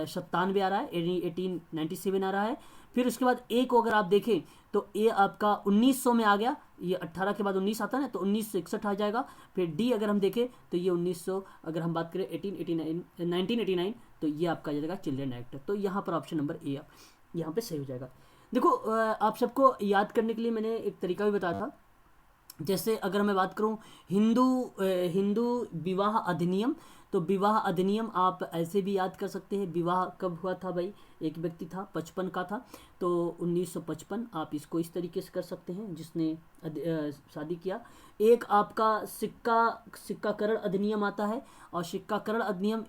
97 आ रहा है, 1897 आ रहा है, फिर उसके बाद ए को अगर आप देखें तो ए आपका 1900 में आ गया, ये 18 के बाद 19 आता है ना, तो 1961 आ जाएगा। फिर डी अगर हम देखें तो ये 1900, अगर हम बात करें 1989 तो ये आपका आ जाएगा चिल्ड्रन एक्ट। तो यहाँ पर ऑप्शन नंबर ए यहाँ पे सही हो जाएगा। देखो आप सबको याद करने के लिए मैंने एक तरीका भी बताया था। जैसे अगर मैं बात करूं हिंदू विवाह अधिनियम, तो विवाह अधिनियम आप ऐसे भी याद कर सकते हैं। विवाह कब हुआ था भाई? एक व्यक्ति था 55 का था, तो 1955 आप इसको इस तरीके से कर सकते हैं जिसने शादी किया। एक आपका सिक्काकरण अधिनियम आता है, और सिक्काकरण अधिनियम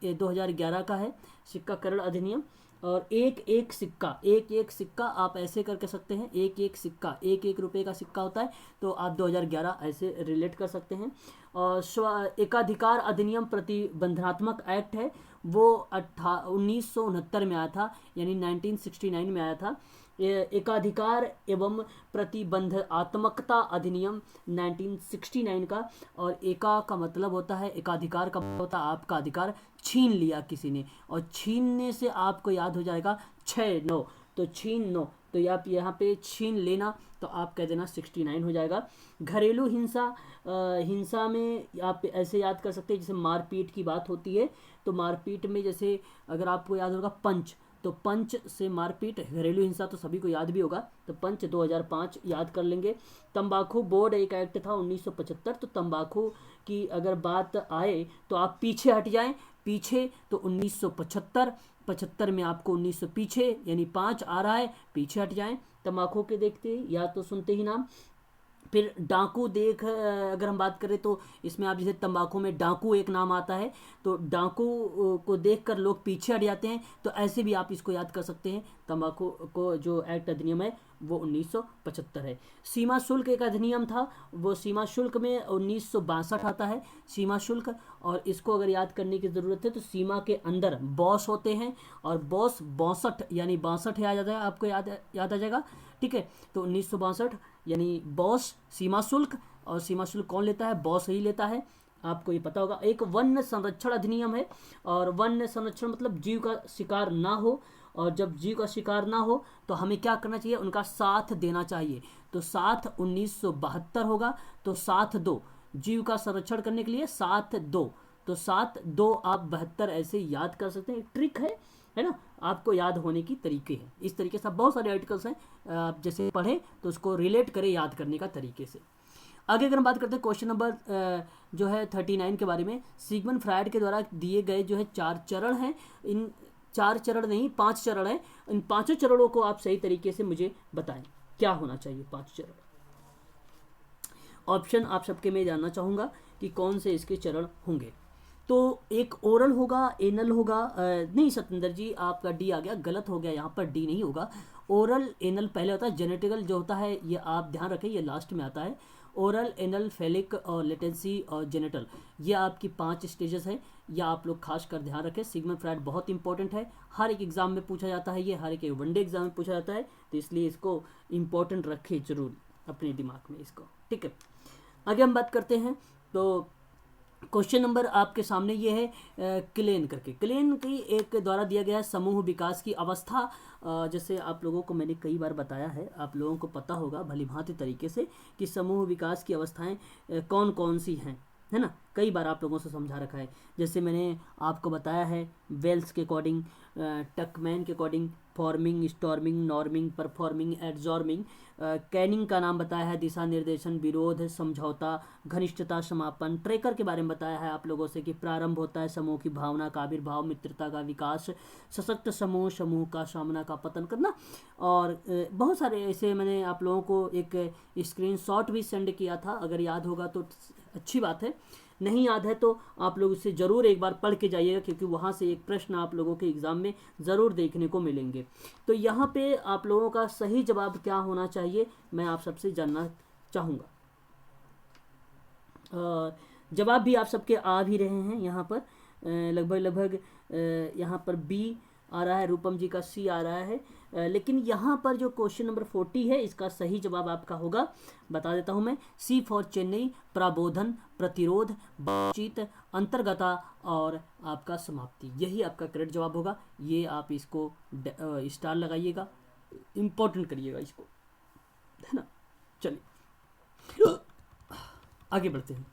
2011 का है सिक्काकरण अधिनियम। और एक सिक्का आप ऐसे करके सकते हैं, एक सिक्का 1 रुपये का सिक्का होता है, तो आप 2011 ऐसे रिलेट कर सकते हैं। और एकाधिकार अधिनियम प्रतिबंधात्मक एक्ट है, वो 1969 में आया था, यानी 1969 में आया था। एकाधिकार एवं प्रतिबंधात्मकता अधिनियम 1969 का। और एका का मतलब होता है, एकाधिकार का होता है आपका अधिकार छीन लिया किसी ने, और छीनने से आपको याद हो जाएगा 6-9, तो छीन 9, तो आप यहाँ पे छीन लेना, तो आप कह देना 69 हो जाएगा। घरेलू हिंसा में आप ऐसे याद कर सकते हैं, जैसे मारपीट की बात होती है, तो मारपीट में जैसे अगर आपको याद होगा पंच, तो पंच से मारपीट, घरेलू हिंसा तो सभी को याद भी होगा, तो पंच 2005 याद कर लेंगे। तंबाकू बोर्ड एक एक्ट था 1975, तो तंबाकू की अगर बात आए तो आप पीछे हट जाएं, पीछे तो 1975 में आपको 1900 पीछे यानी 5 आ रहा है, पीछे हट जाएं तंबाकू के देखते या तो सुनते ही नाम। फिर डाकू अगर हम बात करें तो इसमें आप जैसे तंबाकू में डाकू एक नाम आता है, तो डाकू को देखकर लोग पीछे हट जाते हैं, तो ऐसे भी आप इसको याद कर सकते हैं। तंबाकू को जो एक्ट अधिनियम है वो 1975 है। सीमा शुल्क एक अधिनियम था, वो सीमा शुल्क में 1962 आता है सीमा शुल्क, और इसको अगर याद करने की ज़रूरत है तो सीमा के अंदर बॉस होते हैं, और बॉस 62 यानी 62 आ जाता है, आपको याद आ जाएगा। ठीक है, तो 1962 यानी बॉस सीमा शुल्क, और सीमा शुल्क कौन लेता है? बॉस ही लेता है, आपको ये पता होगा। एक वन्य संरक्षण अधिनियम है, और वन्य संरक्षण मतलब जीव का शिकार ना हो, और जब जीव का शिकार ना हो तो हमें क्या करना चाहिए? उनका साथ देना चाहिए। तो साथ 1972 होगा, तो साथ 2 जीव का संरक्षण करने के लिए साथ 2, तो साथ 2 आप 72 ऐसे याद कर सकते हैं। एक ट्रिक है ना, आपको याद होने की तरीके हैं। इस तरीके से बहुत सारे आर्टिकल्स हैं, आप जैसे पढ़ें तो उसको रिलेट करें याद करने का तरीके से। आगे अगर हम बात करते हैं क्वेश्चन नंबर जो है 39 के बारे में, सिगमंड फ्रायड के द्वारा दिए गए जो है 4 चरण हैं, इन 4 चरण नहीं 5 चरण हैं, इन 5 चरणों को आप सही तरीके से मुझे बताएं क्या होना चाहिए 5 चरण। ऑप्शन आप सबके मैं जानना चाहूँगा कि कौन से इसके चरण होंगे। तो एक ओरल होगा, एनल होगा, नहीं सत्येंद्र जी आपका डी आ गया, गलत हो गया, यहाँ पर डी नहीं होगा। ओरल एनल पहले होता है, जेनेटिकल जो होता है ये आप ध्यान रखें, ये लास्ट में आता है। ओरल, एनल, फेलिक और लेटेंसी और जेनेटल, ये आपकी 5 स्टेजेस है, या आप लोग खास कर ध्यान रखें। सिगमंड फ्रायड बहुत इंपॉर्टेंट है, हर एक एग्जाम में पूछा जाता है, ये हर एक वनडे एग्जाम में पूछा जाता है, तो इसलिए इसको इंपॉर्टेंट रखें जरूर अपने दिमाग में इसको, ठीक है। आगे हम बात करते हैं, तो क्वेश्चन नंबर आपके सामने ये है क्लेन करके, क्लेन की एक द्वारा दिया गया समूह विकास की अवस्था। जैसे आप लोगों को मैंने कई बार बताया है, आप लोगों को पता होगा भली भांति तरीके से कि समूह विकास की अवस्थाएं कौन कौन सी हैं, है ना, कई बार आप लोगों से समझा रखा है। जैसे मैंने आपको बताया है वेल्स के अकॉर्डिंग, टकमैन के according, forming, storming, norming, performing, adjourning, कैनिंग का नाम बताया है, दिशा निर्देशन, विरोध, समझौता, घनिष्ठता, समापन। ट्रेकर के बारे में बताया है आप लोगों से कि प्रारंभ होता है समूह की भावना का आविर्भाव, मित्रता का विकास, सशक्त समूह, समूह का सामना का पतन करना, और बहुत सारे ऐसे मैंने आप लोगों को एक स्क्रीनशॉट भी सेंड किया था, अगर याद होगा तो अच्छी बात है, नहीं याद है तो आप लोग इसे ज़रूर एक बार पढ़ के जाइएगा, क्योंकि वहाँ से एक प्रश्न आप लोगों के एग्ज़ाम में ज़रूर देखने को मिलेंगे। तो यहाँ पे आप लोगों का सही जवाब क्या होना चाहिए मैं आप सबसे जानना चाहूँगा। जवाब भी आप सबके आ भी रहे हैं यहाँ पर, लगभग यहाँ पर बी आ रहा है, रूपम जी का सी आ रहा है, लेकिन यहाँ पर जो क्वेश्चन नंबर 40 है इसका सही जवाब आपका होगा, बता देता हूँ मैं, सी फॉर चेन्नई, प्रबोधन, प्रतिरोध, बातचीत, अंतर्गता और आपका समाप्ति, यही आपका करेक्ट जवाब होगा। ये आप इसको स्टार लगाइएगा, इम्पोर्टेंट करिएगा इसको, है ना। चलिए आगे बढ़ते हैं।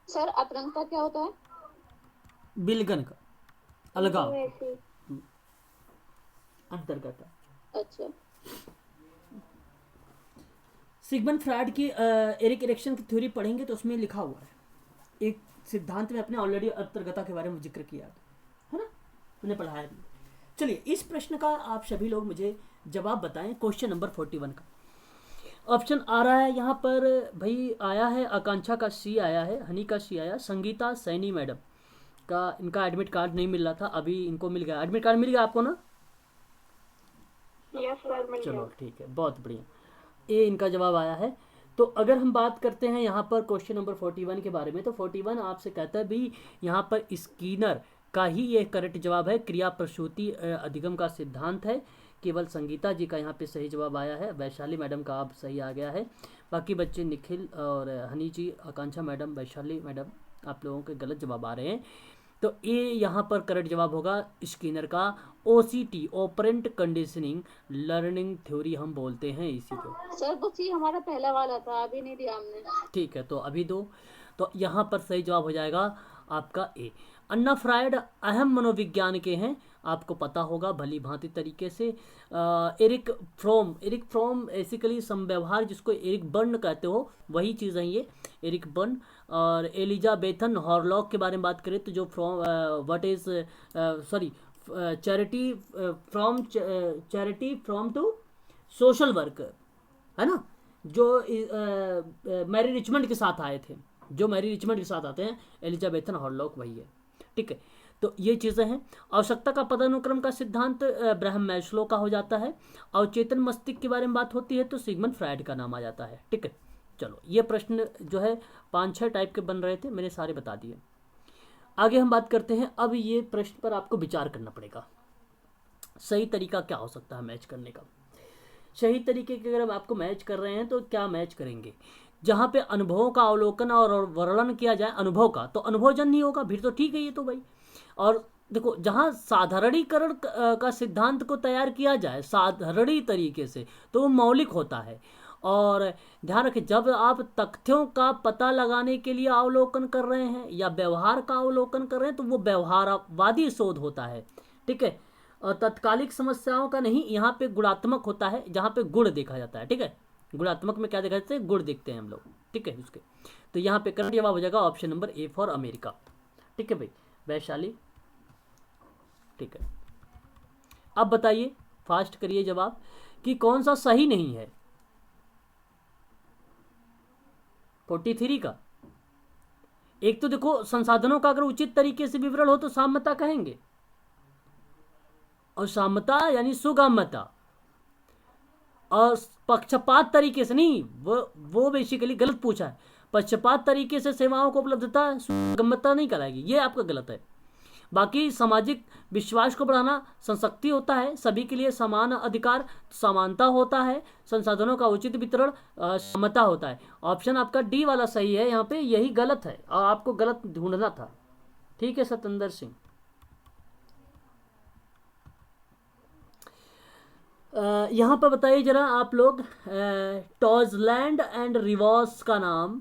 सर अपरंगता क्या होता है? बिलगन का अलगाव, अंतर्गत। अच्छा, सिगमंड फ्रायड की एरिक एरिक्सन की थ्योरी पढ़ेंगे तो उसमें लिखा हुआ है, एक सिद्धांत में अपने ऑलरेडी अंतर्गता के बारे में जिक्र किया है ना, मैंने पढ़ाया भी। चलिए इस प्रश्न का आप सभी लोग मुझे जवाब बताएं, क्वेश्चन नंबर 41 का। ऑप्शन आ रहा है यहाँ पर भाई, आया है आकांक्षा का सी आया है, हनी का सी आया, संगीता सैनी मैडम का, इनका एडमिट कार्ड नहीं मिल रहा था, अभी इनको मिल गया। एडमिट कार्ड मिल गया आपको ना? यस सर, मिल गया। चलो ठीक है, बहुत बढ़िया, ये इनका जवाब आया है। तो अगर हम बात करते हैं यहाँ पर क्वेश्चन नंबर 41 के बारे में, तो 41 आपसे कहता है भी यहाँ पर स्कीनर का ही ये करेक्ट जवाब है, क्रिया प्रसूति अधिगम का सिद्धांत है। केवल संगीता जी का यहाँ पे सही जवाब आया है, वैशाली मैडम का आप सही आ गया है, बाकी बच्चे निखिल और हनी जी, आकांक्षा मैडम, वैशाली मैडम, आप लोगों के गलत जवाब आ रहे हैं। तो ये यहाँ पर करेक्ट जवाब होगा स्किनर का OCT, operant conditioning learning theory हम बोलते हैं इसी को। सर वो सी हमारा पहला वाला था, अभी नहीं दिया हमने। ठीक है, तो अभी दो, तो यहाँ पर सही जवाब हो जाएगा आपका ए। अन्ना फ्रायड अहम मनोविज्ञान के हैं, आपको पता होगा भली भांति तरीके से। एरिक फ्रॉम बेसिकली समव्यवहार, जिसको एरिक बर्न कहते हो, वही चीज़ है ये, एरिक बर्न। और एलिजाबेथन हॉरलॉक के बारे में बात करें तो जो from what is charity from to social work, है ना, जो मैरी रिचमंड के साथ आए थे, जो मैरी रिचमंड के साथ आते हैं, एलिजाबेथन हॉरलॉक वही है, ठीक है। तो ये चीज़ें हैं। आवश्यकता का पदानुक्रम का सिद्धांत ब्राहम मैस्लो का हो जाता है। अवचेतन मस्तिष्क के बारे में बात होती है तो सिगमंड फ्रायड का नाम आ जाता है, ठीक है। चलो ये प्रश्न जो है 5-6 टाइप के बन रहे थे, मैंने सारे बता दिए। आगे हम बात करते हैं। अब ये प्रश्न पर आपको विचार करना पड़ेगा, सही तरीका क्या हो सकता है मैच करने का। सही तरीके के अगर आपको मैच कर रहे हैं तो क्या मैच करेंगे, जहाँ पे अनुभवों का अवलोकन और वर्णन किया जाए अनुभव का, तो अनुभवजन नहीं होगा, फिर तो ठीक है ये तो भाई। और देखो, जहाँ साधारणीकरण का सिद्धांत को तैयार किया जाए साधारणी तरीके से, तो वो मौलिक होता है। और ध्यान रखें, जब आप तथ्यों का पता लगाने के लिए अवलोकन कर रहे हैं या व्यवहार का अवलोकन कर रहे हैं, तो वो व्यवहारवादी शोध होता है, ठीक है। और तत्कालिक समस्याओं का नहीं, यहाँ पे गुणात्मक होता है, जहाँ पे गुण देखा जाता है, ठीक है। गुणात्मक में क्या देखा जाता है, गुण देखते हैं हम लोग, ठीक है उसके। तो यहाँ पे करेक्ट जवाब हो जाएगा option number A for America, ठीक है भाई। वैशाली, ठीक है। अब बताइए, फास्ट करिए जवाब कि कौन सा सही नहीं है 43 का। एक तो देखो, संसाधनों का अगर उचित तरीके से विवरण हो तो साम्यता कहेंगे, और साम्यता यानी सुगमता, और पक्षपात तरीके से नहीं, वो बेसिकली गलत पूछा है। पक्षपात तरीके से सेवाओं को उपलब्धता सुगमता नहीं कराएगी, ये आपका गलत है। बाकी सामाजिक विश्वास को बढ़ाना संशक्ति होता है, सभी के लिए समान अधिकार समानता होता है, संसाधनों का उचित वितरण समता होता है। ऑप्शन आपका डी वाला सही है, यहाँ पे यही गलत है और आपको गलत ढूंढना था, ठीक है सतेंद्र सिंह। यहाँ पर बताइए जरा आप लोग, टॉजलैंड एंड रिवॉस का नाम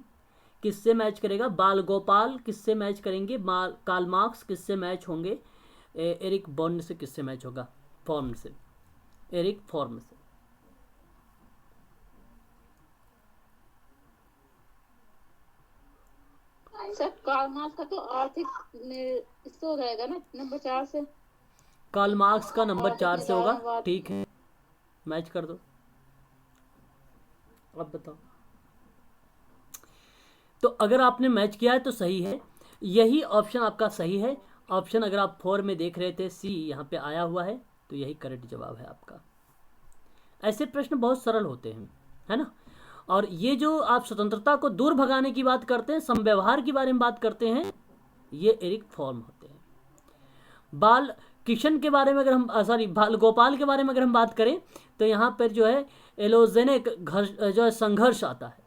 किससे मैच करेगा। बाल गोपाल किससे मैच करेंगे, कार्ल मार्क्स किससे मैच होंगे, एरिक बॉर्न से किससे मैच होगा, फॉर्म से, एरिक फॉर्म से। सर कार्ल मार्क्स का तो आर्थिक इससे हो जाएगा ना, नंबर 4 से। कार्ल मार्क्स का नंबर 4 से होगा, ठीक है, मैच कर दो। अब बताओ, तो अगर आपने मैच किया है तो सही है, यही ऑप्शन आपका सही है। ऑप्शन अगर आप 4 में देख रहे थे, सी यहाँ पे आया हुआ है, तो यही करेक्ट जवाब है आपका। ऐसे प्रश्न बहुत सरल होते हैं, है ना। और ये जो आप स्वतंत्रता को दूर भगाने की बात करते हैं, समव्यवहार के बारे में बात करते हैं, ये एरिक फॉर्म होते हैं। बाल किशन के बारे में अगर हम बाल गोपाल के बारे में अगर हम बात करें, तो यहाँ पर जो है एलोजेनिक जो है संघर्ष आता है,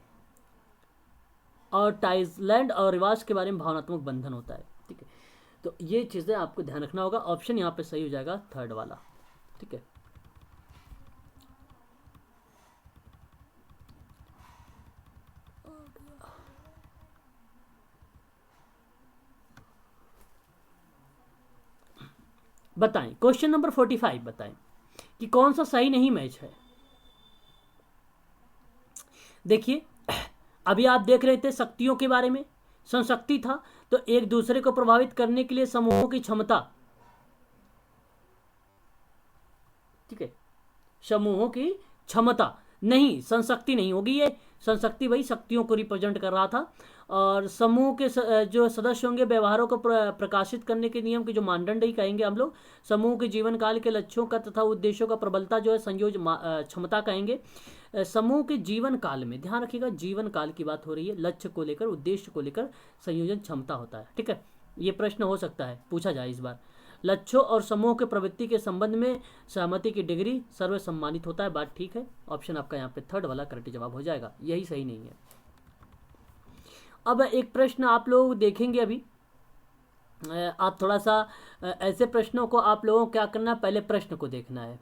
और टाइजलैंड और रिवाज के बारे में भावनात्मक बंधन होता है, ठीक है। तो ये चीज़ें आपको ध्यान रखना होगा। ऑप्शन यहाँ पे सही हो जाएगा 3rd वाला, ठीक है। बताएं, क्वेश्चन नंबर 45 बताएं कि कौन सा सही नहीं मैच है। देखिए, अभी आप देख रहे थे शक्तियों के बारे में, संशक्ति था, तो एक दूसरे को प्रभावित करने के लिए समूहों की क्षमता, ठीक है, समूहों की क्षमता नहीं, संशक्ति नहीं होगी ये। संशक्ति वही शक्तियों को रिप्रेजेंट कर रहा था, और समूह के जो सदस्य होंगे व्यवहारों को प्रकाशित करने के नियम के जो मानदंड ही कहेंगे हम लोग। समूह के जीवन काल के लक्ष्यों का तथा उद्देश्यों का प्रबलता जो है संयोज क्षमता कहेंगे। समूह के जीवन काल में ध्यान रखिएगा, जीवन काल की बात हो रही है, लक्ष्य को लेकर उद्देश्य को लेकर संयोजन क्षमता होता है, ठीक है। ये प्रश्न हो सकता है, पूछा जाए इस बार। लक्ष्यों और समूह के प्रवृत्ति के संबंध में सहमति की डिग्री सर्व सम्मानित होता है, बात ठीक है। ऑप्शन आपका यहाँ पे 3rd वाला करेक्ट जवाब हो जाएगा, यही सही नहीं है। अब एक प्रश्न आप लोग देखेंगे अभी, आप थोड़ा सा ऐसे प्रश्नों को आप लोगों को क्या करना है, पहले प्रश्न को देखना है।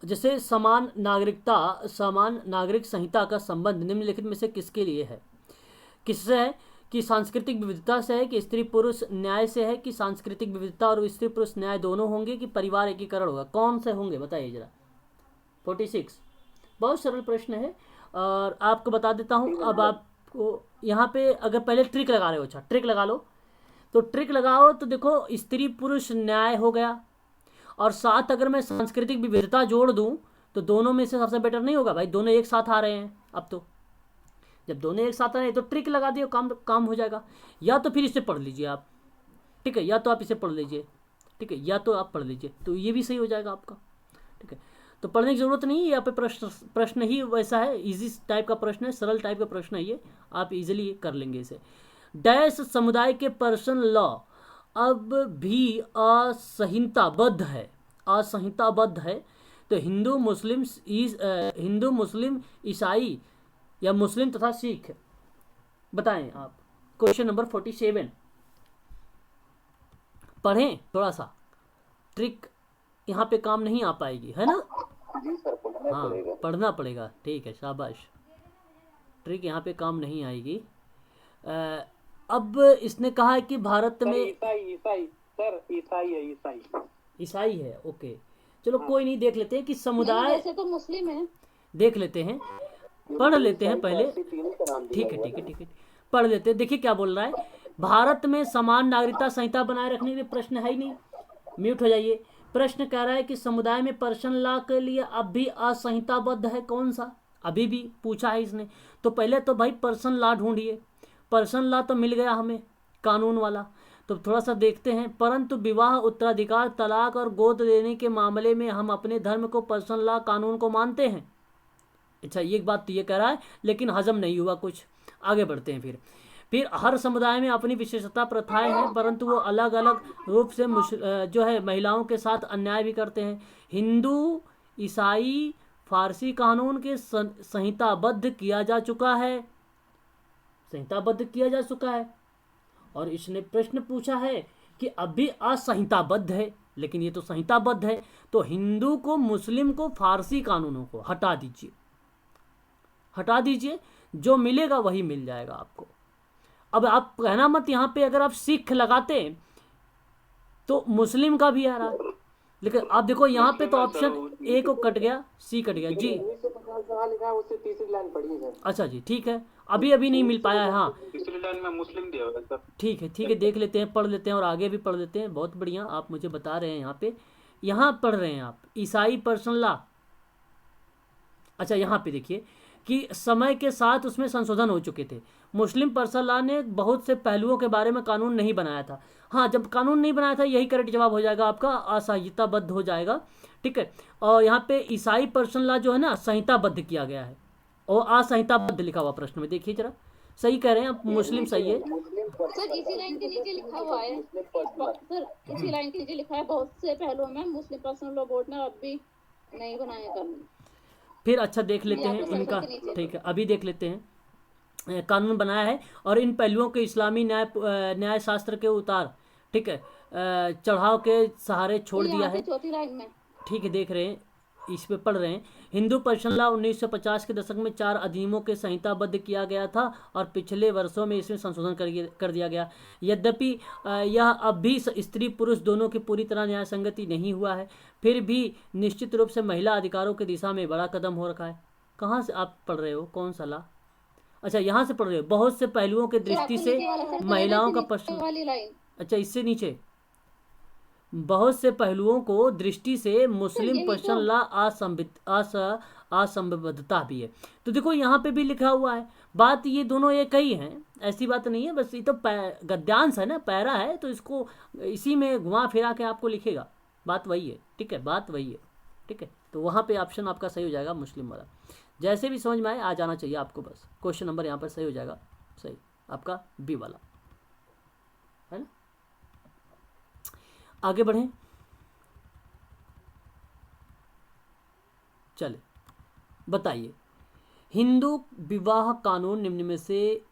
जैसे समान नागरिक संहिता का संबंध निम्नलिखित में से किसके लिए है, किससे है, कि सांस्कृतिक विविधता से है, कि स्त्री पुरुष न्याय से है, कि सांस्कृतिक विविधता और स्त्री पुरुष न्याय दोनों होंगे, कि परिवार एकीकरण होगा, कौन से होंगे बताइए जरा। 46 बहुत सरल प्रश्न है, और आपको बता देता हूँ। अब आपको यहाँ पे अगर पहले ट्रिक लगा रहे हो, अच्छा ट्रिक लगा लो, तो ट्रिक लगाओ तो देखो स्त्री पुरुष न्याय हो गया, और साथ अगर मैं सांस्कृतिक विविधता जोड़ दूं तो दोनों में से सबसे बेटर नहीं होगा भाई, दोनों एक साथ आ रहे हैं। अब तो जब दोनों एक साथ आ रहे हैं तो ट्रिक लगा दियो, काम हो जाएगा। या तो फिर इसे पढ़ लीजिए आप, ठीक है, या तो आप इसे पढ़ लीजिए, ठीक है, या तो आप पढ़ लीजिए, तो ये भी सही हो जाएगा आपका, ठीक है। तो पढ़ने की जरूरत नहीं है, यहाँ पे प्रश्न ही वैसा है, इजी टाइप का प्रश्न है, सरल टाइप का प्रश्न है ये, आप इजीली कर लेंगे इसे। डैश समुदाय के पर्सनल लॉ अब भी असंहिताबद्ध है। तो हिंदू मुस्लिम ईसाई या मुस्लिम तथा सिख, बताएं आप। क्वेश्चन नंबर 47 पढ़ें, थोड़ा सा ट्रिक यहाँ पे काम नहीं आ पाएगी, है ना। जी सर, पढ़ना हाँ पड़ेगा। पढ़ना पड़ेगा, ठीक है, शाबाश। ट्रिक यहाँ पे काम नहीं आएगी। अब इसने कहा है कि भारत में ईसाई है, ओके चलो कोई नहीं, देख लेते हैं कि समुदाय, वैसे तो मुस्लिम है, देख लेते हैं, पढ़ लेते हैं पहले, ठीक है पढ़ लेते हैं। देखिए क्या बोल रहा है, भारत में समान नागरिकता संहिता बनाए रखने के लिए प्रश्न है ही नहीं, म्यूट हो जाइए। प्रश्न कह रहा है कि समुदाय में पर्सनल लॉ के लिए अब भी असंहिताबद्ध है, कौन सा, अभी भी पूछा है इसने। तो पहले तो भाई पर्सनल लॉ ढूंढिए, पर्सनल लॉ तो मिल गया हमें, कानून वाला। तो थोड़ा सा देखते हैं, परंतु विवाह, उत्तराधिकार, तलाक और गोद देने के मामले में हम अपने धर्म को पर्सनल लॉ कानून को मानते हैं। अच्छा ये बात तो ये कह रहा है, लेकिन हजम नहीं हुआ कुछ, आगे बढ़ते हैं। फिर हर समुदाय में अपनी विशेषता प्रथाएं हैं, परंतु वो अलग अलग रूप से जो है महिलाओं के साथ अन्याय भी करते हैं। हिंदू, ईसाई, फारसी कानून के संहिताबद्ध किया जा चुका है, और इसने प्रश्न पूछा है कि अभी असंहिताबद्ध है, लेकिन ये तो संहिताबद्ध है। तो हिंदू को, मुस्लिम को, फारसी कानूनों को हटा दीजिए, जो मिलेगा वही मिल जाएगा आपको। अब आप कहना मत, यहाँ पे अगर आप सिख लगाते तो मुस्लिम का भी आ रहा, लेकिन आप देखो यहाँ पे तो ऑप्शन ए को कट गया, सी कट गया जी। 1950 जहाँ लिखा है उससे तीसरी लाइन पढ़ी है। अच्छा जी ठीक है, अभी नहीं मिल पाया है। हाँ तीसरी लाइन में मुस्लिम दिया हुआ है सर। ठीक है, देख लेते हैं, पढ़ लेते हैं और आगे भी पढ़ लेते हैं। बहुत बढ़िया, आप मुझे बता रहे हैं, यहाँ पढ़ रहे हैं आप, ईसाई पर्सनल लॉ। अच्छा यहाँ पे देखिए कि समय के साथ उसमें संशोधन हो चुके थे। मुस्लिम पर्सनल लॉ ने बहुत से पहलुओं के बारे में कानून नहीं बनाया था। हाँ, जब कानून नहीं बनाया था, यही करेक्ट जवाब हो जाएगा आपका, असंहिताबद्ध हो जाएगा, ठीक है। और यहाँ पे ईसाई पर्सनल लॉ जो है ना, संहिताबद्ध किया गया है, और असंहिताबद्ध लिखा हुआ प्रश्न में, देखिए जरा, सही कह रहे हैं आप, मुस्लिम सही है सर। इसी लाइन के नीचे लिखा हुआ है सर, इसी लाइन के नीचे लिखा है, बहुत से पहलुओं में मुस्लिम पर्सनल लॉ बोर्ड ने अब भी नहीं बनाया कानून। फिर अच्छा देख लेते हैं इनका, ठीक है, अभी देख लेते हैं। कानून बनाया है और इन पहलुओं के इस्लामी न्याय शास्त्र के उतार, ठीक है, चढ़ाव के सहारे छोड़ दिया है। चौथी लाइन में, ठीक है, देख रहे हैं, इस पे पढ़ रहे हैं। हिंदू पर्सनल लॉ 1950 के दशक में 4 अधिनियमों के संहिताबद्ध किया गया था और पिछले वर्षों में इसमें संशोधन कर दिया गया। यद्यपि यह अब भी स्त्री पुरुष दोनों की पूरी तरह न्याय संगति नहीं हुआ है, फिर भी निश्चित रूप से महिला अधिकारों की दिशा में बड़ा कदम हो रखा है। कहाँ से आप पढ़ रहे हो, कौन सा लॉ? अच्छा यहाँ से पढ़ रहे हो, बहुत से पहलुओं के दृष्टि से महिलाओं का पर्सनल, अच्छा इससे नीचे, बहुत से पहलुओं को दृष्टि से मुस्लिम पर्सनल लॉ असंबद्धता भी है। तो देखो यहाँ पे भी लिखा हुआ है, बात ये दोनों एक ही हैं, ऐसी बात नहीं है, बस ये तो गद्यांश है ना, पैरा है, तो इसको इसी में घुमा फिरा के आपको लिखेगा, बात वही है, ठीक है, बात वही है, ठीक है। तो वहाँ पे ऑप्शन आपका सही हो जाएगा, मुस्लिम वाला। जैसे भी समझ में आए आ जाना चाहिए आपको, बस क्वेश्चन नंबर यहाँ पर सही हो जाएगा, सही आपका बी वाला, है ना। आगे बढ़ें, चले बताइए, हिंदू विवाह कानून निम्न में से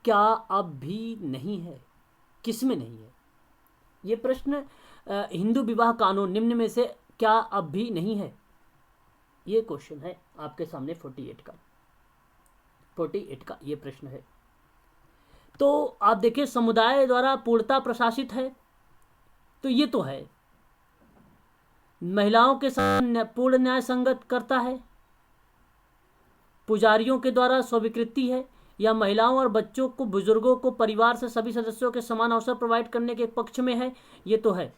क्या अब भी नहीं है, किसमें नहीं है? ये प्रश्न, हिंदू विवाह कानून निम्न में से क्या अब भी नहीं है, ये क्वेश्चन है आपके सामने 48 का ये प्रश्न है। तो आप देखिए, समुदाय द्वारा पूर्णता प्रशासित है, तो ये तो है, महिलाओं के साथ पूर्ण न्याय संगत करता है, पुजारियों के द्वारा स्वीकृति है, या महिलाओं और बच्चों को, बुजुर्गों को परिवार से सभी सदस्यों के समान अवसर प्रोवाइड करने के पक्ष में है, ये तो है।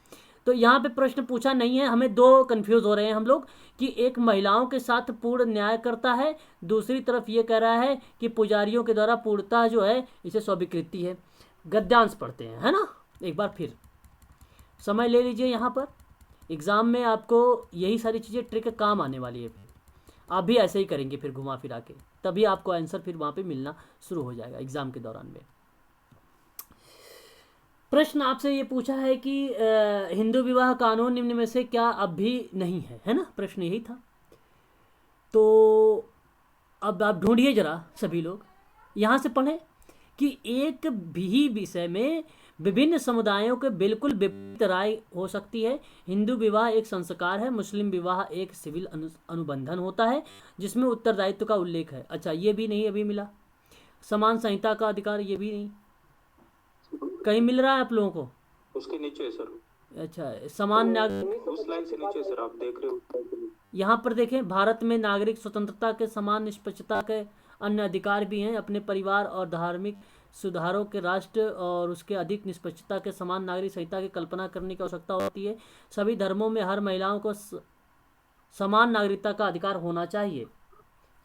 तो यहाँ पे प्रश्न पूछा नहीं है, हमें दो कंफ्यूज हो रहे हैं हम लोग कि एक महिलाओं के साथ पूर्ण न्याय करता है, दूसरी तरफ ये कह रहा है कि पुजारियों के द्वारा पूर्णता जो है इसे स्वीकृति है। गद्यांश पढ़ते हैं, है ना, एक बार फिर समय ले लीजिए, यहाँ पर एग्ज़ाम में आपको यही सारी चीज़ें ट्रिक काम आने वाली है। आप भी ऐसे ही करेंगे फिर घुमा फिरा के, तभी आपको आंसर फिर वहाँ पे मिलना शुरू हो जाएगा एग्ज़ाम के दौरान में। प्रश्न आपसे ये पूछा है कि हिंदू विवाह कानून निम्न में से क्या अब भी नहीं है ना? प्रश्न यही था। तो अब आप ढूंढिए जरा सभी लोग, यहाँ से पढ़ें कि एक भी विषय में विभिन्न समुदायों के बिल्कुल विपरीत राय हो सकती है। हिंदू विवाह एक संस्कार है, मुस्लिम विवाह एक सिविल अनुबंधन होता है जिसमें उत्तरदायित्व का उल्लेख है। अच्छा, ये भी नहीं अभी मिला। समान संहिता का अधिकार, ये भी नहीं कहीं मिल रहा है आप लोगों को? उसके नीचे है सर। अच्छा, समान नागरिक, उस लाइन से नीचे सर, आप देख रहे हो। यहाँ पर देखें, भारत में नागरिक स्वतंत्रता के समान निष्पक्षता के अन्य अधिकार भी हैं। अपने परिवार और धार्मिक सुधारों के राष्ट्र और उसके अधिक निष्पक्षता के समान नागरिक संहिता की कल्पना करने की आवश्यकता होती है। सभी धर्मों में हर महिलाओं को समान नागरिकता का अधिकार होना चाहिए।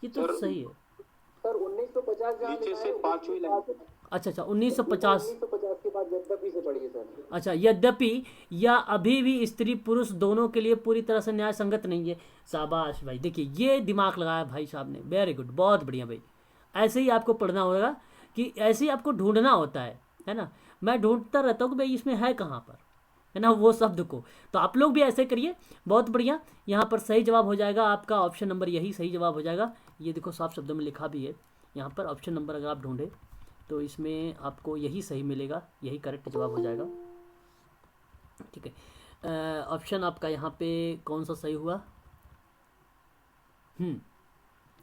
ये तो सही है सर। 1950 नीचे से 5वीं लाइन। अच्छा, 1950 के बाद यद्यपि से पढ़िए सर। अच्छा, यद्यपि या अभी भी स्त्री पुरुष दोनों के लिए पूरी तरह से न्याय संगत नहीं है। शाबाश भाई, देखिए ये दिमाग लगाया भाई साहब ने, वेरी गुड, बहुत बढ़िया भाई। ऐसे ही आपको पढ़ना होगा कि ऐसे ही आपको ढूंढना होता है ना। मैं ढूंढता रहता हूँ कि भाई इसमें है कहाँ पर, है ना, वो शब्द को। तो आप लोग भी ऐसे करिए, बहुत बढ़िया। यहाँ पर सही जवाब हो जाएगा आपका ऑप्शन नंबर, यही सही जवाब हो जाएगा। ये देखो साफ शब्दों में लिखा भी है यहाँ पर। ऑप्शन नंबर अगर आप ढूंढे तो इसमें आपको यही सही मिलेगा, यही करेक्ट जवाब हो जाएगा। ठीक है, ऑप्शन आपका यहाँ पे कौन सा सही हुआ?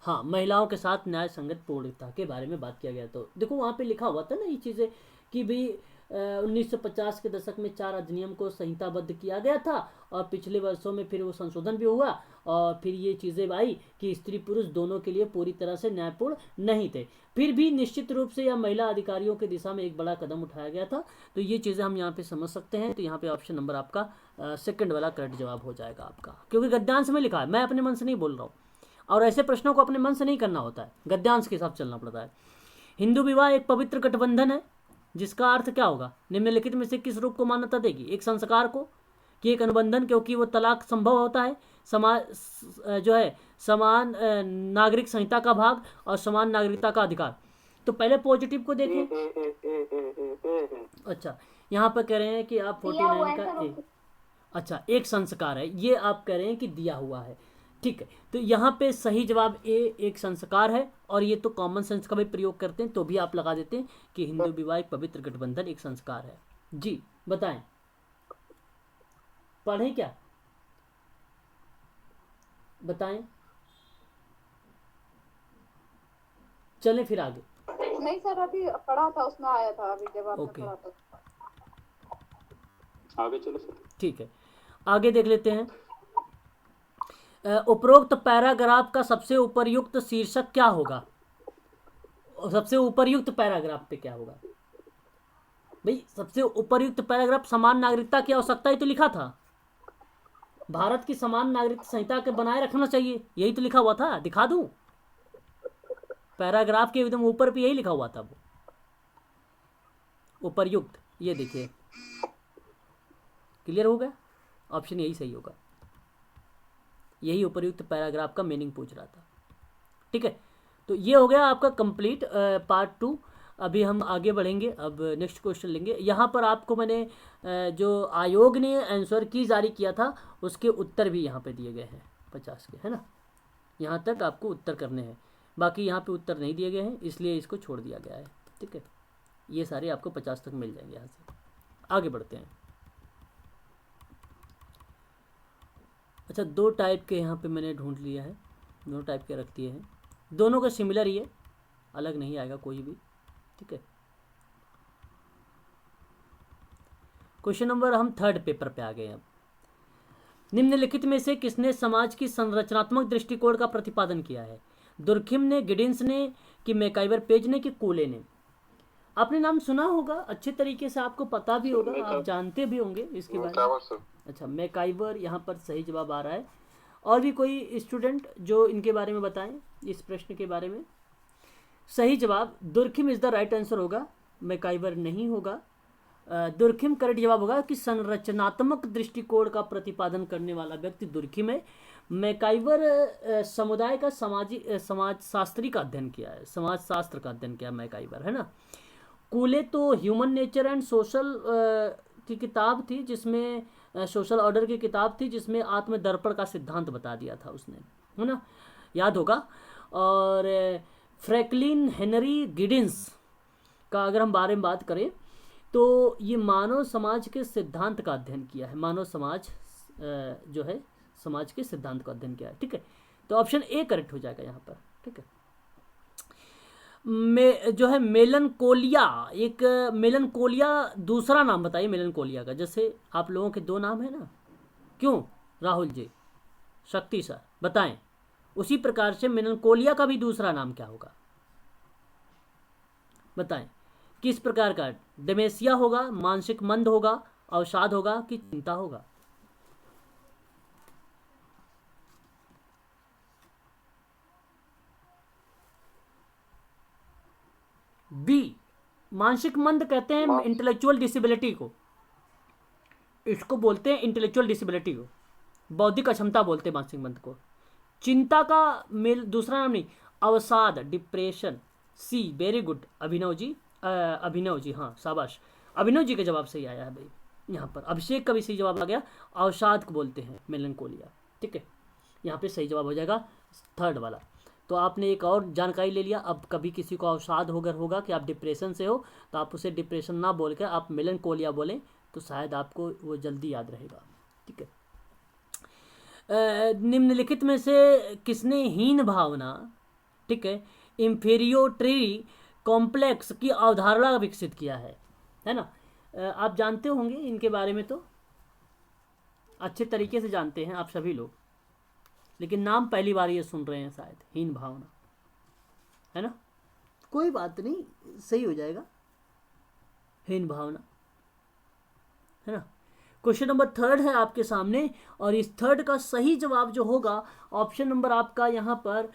हाँ, महिलाओं के साथ न्याय संगत पूर्णता के बारे में बात किया गया। तो देखो वहाँ पे लिखा हुआ था ना ये चीज़ें कि भाई 1950 के दशक में 4 अधिनियम को संहिताबद्ध किया गया था और पिछले वर्षों में फिर वो संशोधन भी हुआ और फिर ये चीज़ें आई कि स्त्री पुरुष दोनों के लिए पूरी तरह से न्यायपूर्ण नहीं थे। फिर भी निश्चित रूप से यह महिला अधिकारियों की दिशा में एक बड़ा कदम उठाया गया था। तो ये चीज़ें हम यहाँ पे समझ सकते हैं। तो यहाँ पे ऑप्शन नंबर आपका सेकंड वाला करेक्ट जवाब हो जाएगा आपका, क्योंकि गद्यांश में लिखा है, मैं अपने मन से नहीं बोल रहा हूँ। और ऐसे प्रश्नों को अपने मन से नहीं करना होता है, गद्यांश के हिसाब चलना पड़ता है। हिंदू विवाह एक पवित्र गठबंधन है जिसका अर्थ क्या होगा? निम्नलिखित में से किस रूप को मान्यता देगी? एक संस्कार को, कि एक अनुबंधन क्योंकि वो तलाक संभव होता है, समाज जो है समान नागरिक संहिता का भाग और समान नागरिकता का अधिकार। तो पहले पॉजिटिव को देखें। अच्छा, यहाँ पर कह रहे हैं कि आप 49 का अच्छा एक संस्कार है, ये आप कह रहे हैं कि दिया हुआ है। ठीक है, तो यहाँ पे सही जवाब ए एक संस्कार है। और ये तो कॉमन सेंस का भी प्रयोग करते हैं तो भी आप लगा देते हैं कि हिंदू विवाह एक पवित्र गठबंधन एक संस्कार है। जी बताएं, पढ़ें क्या? बताएं, चलें फिर आगे। नहीं सर, अभी पढ़ा था उसमें आया था, अभी जब आपने ओके, पढ़ा था। आगे चलो सर। ठीक है, आगे देख लेते हैं। उपरोक्त पैराग्राफ का सबसे उपरयुक्त शीर्षक क्या होगा? सबसे उपरयुक्त पैराग्राफ पे क्या होगा भाई? सबसे उपरयुक्त पैराग्राफ समान नागरिकता की आवश्यकता ही तो लिखा था। भारत की समान नागरिक संहिता के बनाए रखना चाहिए, यही तो लिखा हुआ था। दिखा दूं पैराग्राफ के एकदम ऊपर पे यही लिखा हुआ था वो उपरयुक्त। ये देखिए, क्लियर हो गया? ऑप्शन यही सही होगा, यही उपरयुक्त पैराग्राफ का मीनिंग पूछ रहा था। ठीक है, तो ये हो गया आपका कंप्लीट पार्ट 2। अभी हम आगे बढ़ेंगे, अब नेक्स्ट क्वेश्चन लेंगे। यहाँ पर आपको मैंने जो आयोग ने आंसर की जारी किया था उसके उत्तर भी यहाँ पे दिए गए हैं 50 के, है ना। यहाँ तक आपको उत्तर करने हैं, बाकी यहाँ पे उत्तर नहीं दिए गए हैं इसलिए इसको छोड़ दिया गया है। ठीक है, ये सारे आपको 50 तक मिल जाएंगे। यहाँ से आगे बढ़ते हैं। अच्छा, 2 टाइप के यहाँ पे मैंने ढूंढ लिया है, 2 टाइप के रख दिए हैं, दोनों का सिमिलर ही है, अलग नहीं आएगा कोई भी। ठीक है, क्वेश्चन नंबर हम 3rd पेपर पे आ गए हैं। अब निम्नलिखित में से किसने समाज की संरचनात्मक दृष्टिकोण का प्रतिपादन किया है? दुर्खिम ने, गिडिंस ने, कि मैकाइवर पेज ने, कि कोले ने? आपने नाम सुना होगा अच्छे तरीके से, आपको पता भी होगा, आप जानते भी होंगे इसके बारे में। अच्छा, मैकाइवर यहाँ पर सही जवाब आ रहा है। और भी कोई स्टूडेंट जो इनके बारे में बताएं, इस प्रश्न के बारे में? सही जवाब Durkheim is the right answer होगा, मैकाइवर नहीं होगा। दुर्खिम करेक्ट जवाब होगा कि संरचनात्मक दृष्टिकोण का प्रतिपादन करने वाला व्यक्ति दुर्खिम है। मैकाइवर समुदाय का समाज शास्त्री का अध्ययन किया है, समाज शास्त्र का अध्ययन किया मैकाइवर, है ना। कूले तो ह्यूमन नेचर एंड सोशल की किताब थी, जिसमें सोशल ऑर्डर की किताब थी, जिसमें आत्मदर्पण का सिद्धांत बता दिया था उसने, है ना, याद होगा। और फ्रैंकलिन हेनरी गिडिंस का अगर हम बारे में बात करें तो ये मानव समाज के सिद्धांत का अध्ययन किया है, मानव समाज जो है समाज के सिद्धांत का अध्ययन किया है, ठीक है। तो ऑप्शन ए करेक्ट हो जाएगा यहाँ पर, ठीक है। जो है मेलनकोलिया, एक मेलनकोलिया दूसरा नाम बताइए मेलनकोलिया का। जैसे आप लोगों के दो नाम है ना, क्यों राहुल जी, शक्ति सर बताएं, उसी प्रकार से मेलनकोलिया का भी दूसरा नाम क्या होगा बताएं। किस प्रकार का, डेमेंशिया होगा, मानसिक मंद होगा, अवसाद होगा कि चिंता होगा? बी, मानसिक मंद कहते हैं इंटेलेक्चुअल डिसेबिलिटी को, इसको बोलते हैं इंटेलेक्चुअल डिसेबिलिटी को, बौद्धिक अक्षमता बोलते हैं मानसिक मंद को। चिंता का मेल दूसरा नाम नहीं, अवसाद, डिप्रेशन। सी, वेरी गुड अभिनव जी, हाँ शाबाश, अभिनव जी का जवाब सही आया है भाई। यहाँ पर अभिषेक का भी सही जवाब आ गया, अवसाद को बोलते हैं मेलनकोलिया, ठीक है। यहाँ पे सही जवाब हो जाएगा थर्ड वाला। तो आपने एक और जानकारी ले लिया। अब कभी किसी को अवसाद होगा कि आप डिप्रेशन से हो, तो आप उसे डिप्रेशन ना बोल के आप मेलनकोलिया बोलें, तो शायद आपको वो जल्दी याद रहेगा, ठीक है। निम्नलिखित में से किसने हीन भावना, ठीक है, इंफीरियोरिटी कॉम्प्लेक्स की अवधारणा विकसित किया है ना? आप जानते होंगे इनके बारे में, तो अच्छे तरीके से जानते हैं आप सभी लोग, लेकिन नाम पहली बार ये सुन रहे हैं शायद, हीन भावना, है ना? कोई बात नहीं, सही हो जाएगा, हीन भावना, है ना। क्वेश्चन नंबर थर्ड है आपके सामने, और इस थर्ड का सही जवाब जो होगा ऑप्शन नंबर आपका यहाँ पर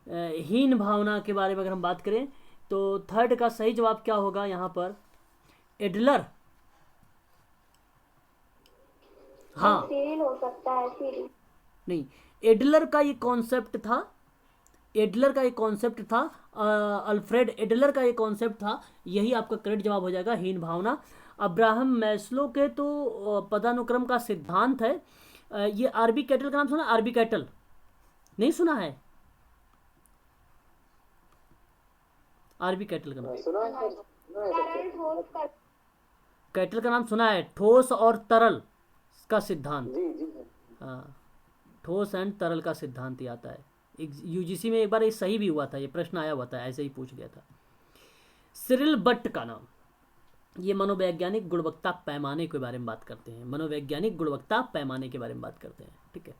हीन भावना के बारे में अगर हम बात करें तो थर्ड का सही जवाब क्या होगा यहाँ पर? एडलर, हाँ सीरियल हो सकता है, सीरियल नहीं, एडलर का ये कॉन्सेप्ट था, अल्फ्रेड एडलर का ये कॉन्सेप्ट था, यही आपका करेक्ट जवाब हो जाएगा, हीन भावना। अब्राहम मैस्लो के तो पदानुक्रम का सिद्धांत है। ये आरबी कैटल का नाम सुना? आरबी कैटल नहीं सुना है? आरबी कैटल का नाम, सुना है सर, सुना है सर। तरल ठोस का कैटल का नाम सुना है? ठोस और तरल का सिद्धांत, जी जी हाँ, ठोस एंड तरल का सिद्धांत ही आता है। यूजीसी में एक बार ये सही भी हुआ था, ये प्रश्न आया हुआ था, ऐसे ही पूछ लिया था। सिरिल बट का नाम, ये मनोवैज्ञानिक गुणवत्ता पैमाने के बारे में बात करते हैं, मनोवैज्ञानिक गुणवत्ता पैमाने के बारे में बात करते हैं, ठीक है।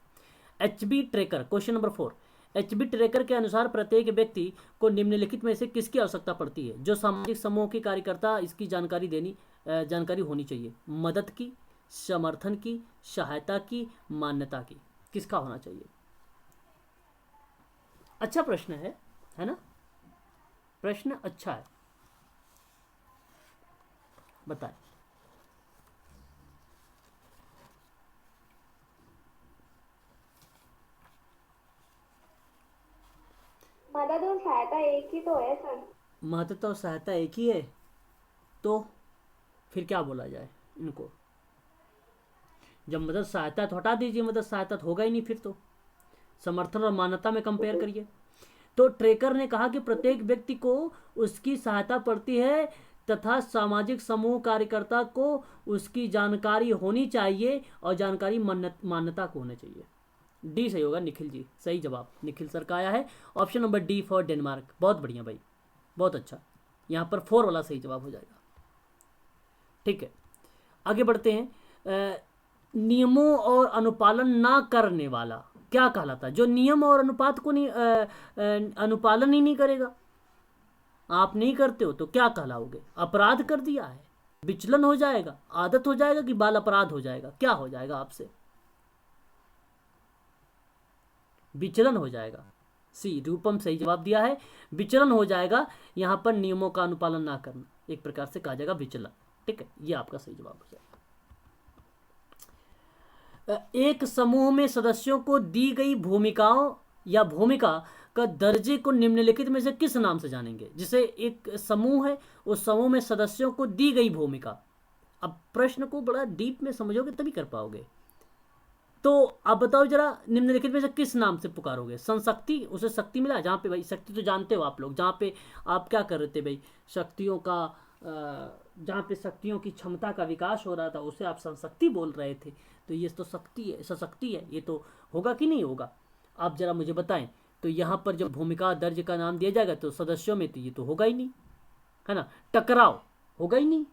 HB Trecker, question number 4, HB Trecker के अनुसार प्रत्येक व्यक्ति को निम्नलिखित में से किसकी आवश्यकता पड़ती है? जो सामाजिक समूह की कार्यकर्ता, इसकी जानकारी होनी चाहिए। मदद की, समर्थन की, सहायता की, मान्यता की, किसका होना चाहिए? अच्छा प्रश्न है ना? प्रश्न अच्छा है, बताएं। मदद और सहायता एक ही तो है सर। मदद और सहायता एक ही है, तो फिर क्या बोला जाए इनको? जब मदद सहायता तो हटा दीजिए, मदद सहायता तो होगा ही नहीं फिर तो। समर्थन और मान्यता में कंपेयर करिए। तो ट्रेकर ने कहा कि प्रत्येक व्यक्ति को उसकी सहायता पड़ती है तथा सामाजिक समूह कार्यकर्ता को उसकी जानकारी होनी चाहिए और जानकारी मान्यता को होना चाहिए। डी सही होगा निखिल जी, सही जवाब निखिल सर का आया है, option number D for Denmark. बहुत बढ़िया भाई, बहुत अच्छा, यहाँ पर 4 वाला सही जवाब हो जाएगा, ठीक है। आगे बढ़ते हैं। नियमों और अनुपालन ना करने वाला क्या कहलाता है? जो नियम और अनुपात को अनुपालन ही नहीं करेगा, आप नहीं करते हो तो क्या कहलाओगे? अपराध कर दिया है, विचलन हो जाएगा, आदत हो जाएगा कि बाल अपराध हो जाएगा? क्या हो जाएगा आपसे? विचलन हो जाएगा। सी, रूपम सही जवाब दिया है, विचलन हो जाएगा। यहाँ पर नियमों का अनुपालन ना करना एक प्रकार से कहा जाएगा विचलन, ठीक है, ये आपका सही जवाब हो जाएगा। एक समूह में सदस्यों को दी गई भूमिका का दर्जे को निम्नलिखित में से किस नाम से जानेंगे? जैसे एक समूह है, उस समूह में सदस्यों को दी गई भूमिका। अब प्रश्न को बड़ा डीप में समझोगे तभी कर पाओगे। तो आप बताओ जरा, निम्नलिखित में से किस नाम से पुकारोगे? संशक्ति, उसे शक्ति मिला, जहाँ पे भाई शक्ति तो जानते हो आप लोग, जहाँ पे आप क्या कर रहे थे भाई, शक्तियों का जहाँ पे शक्तियों की क्षमता का विकास हो रहा था उसे आप संशक्ति बोल रहे थे। तो ये तो शक्ति है, सशक्ति है, ये तो होगा कि नहीं होगा? आप जरा मुझे बताएं। तो यहाँ पर जब भूमिका दर्ज का नाम दिया जाएगा तो सदस्यों में तो ये तो होगा ही नहीं, है ना। टकराव होगा ही नहीं,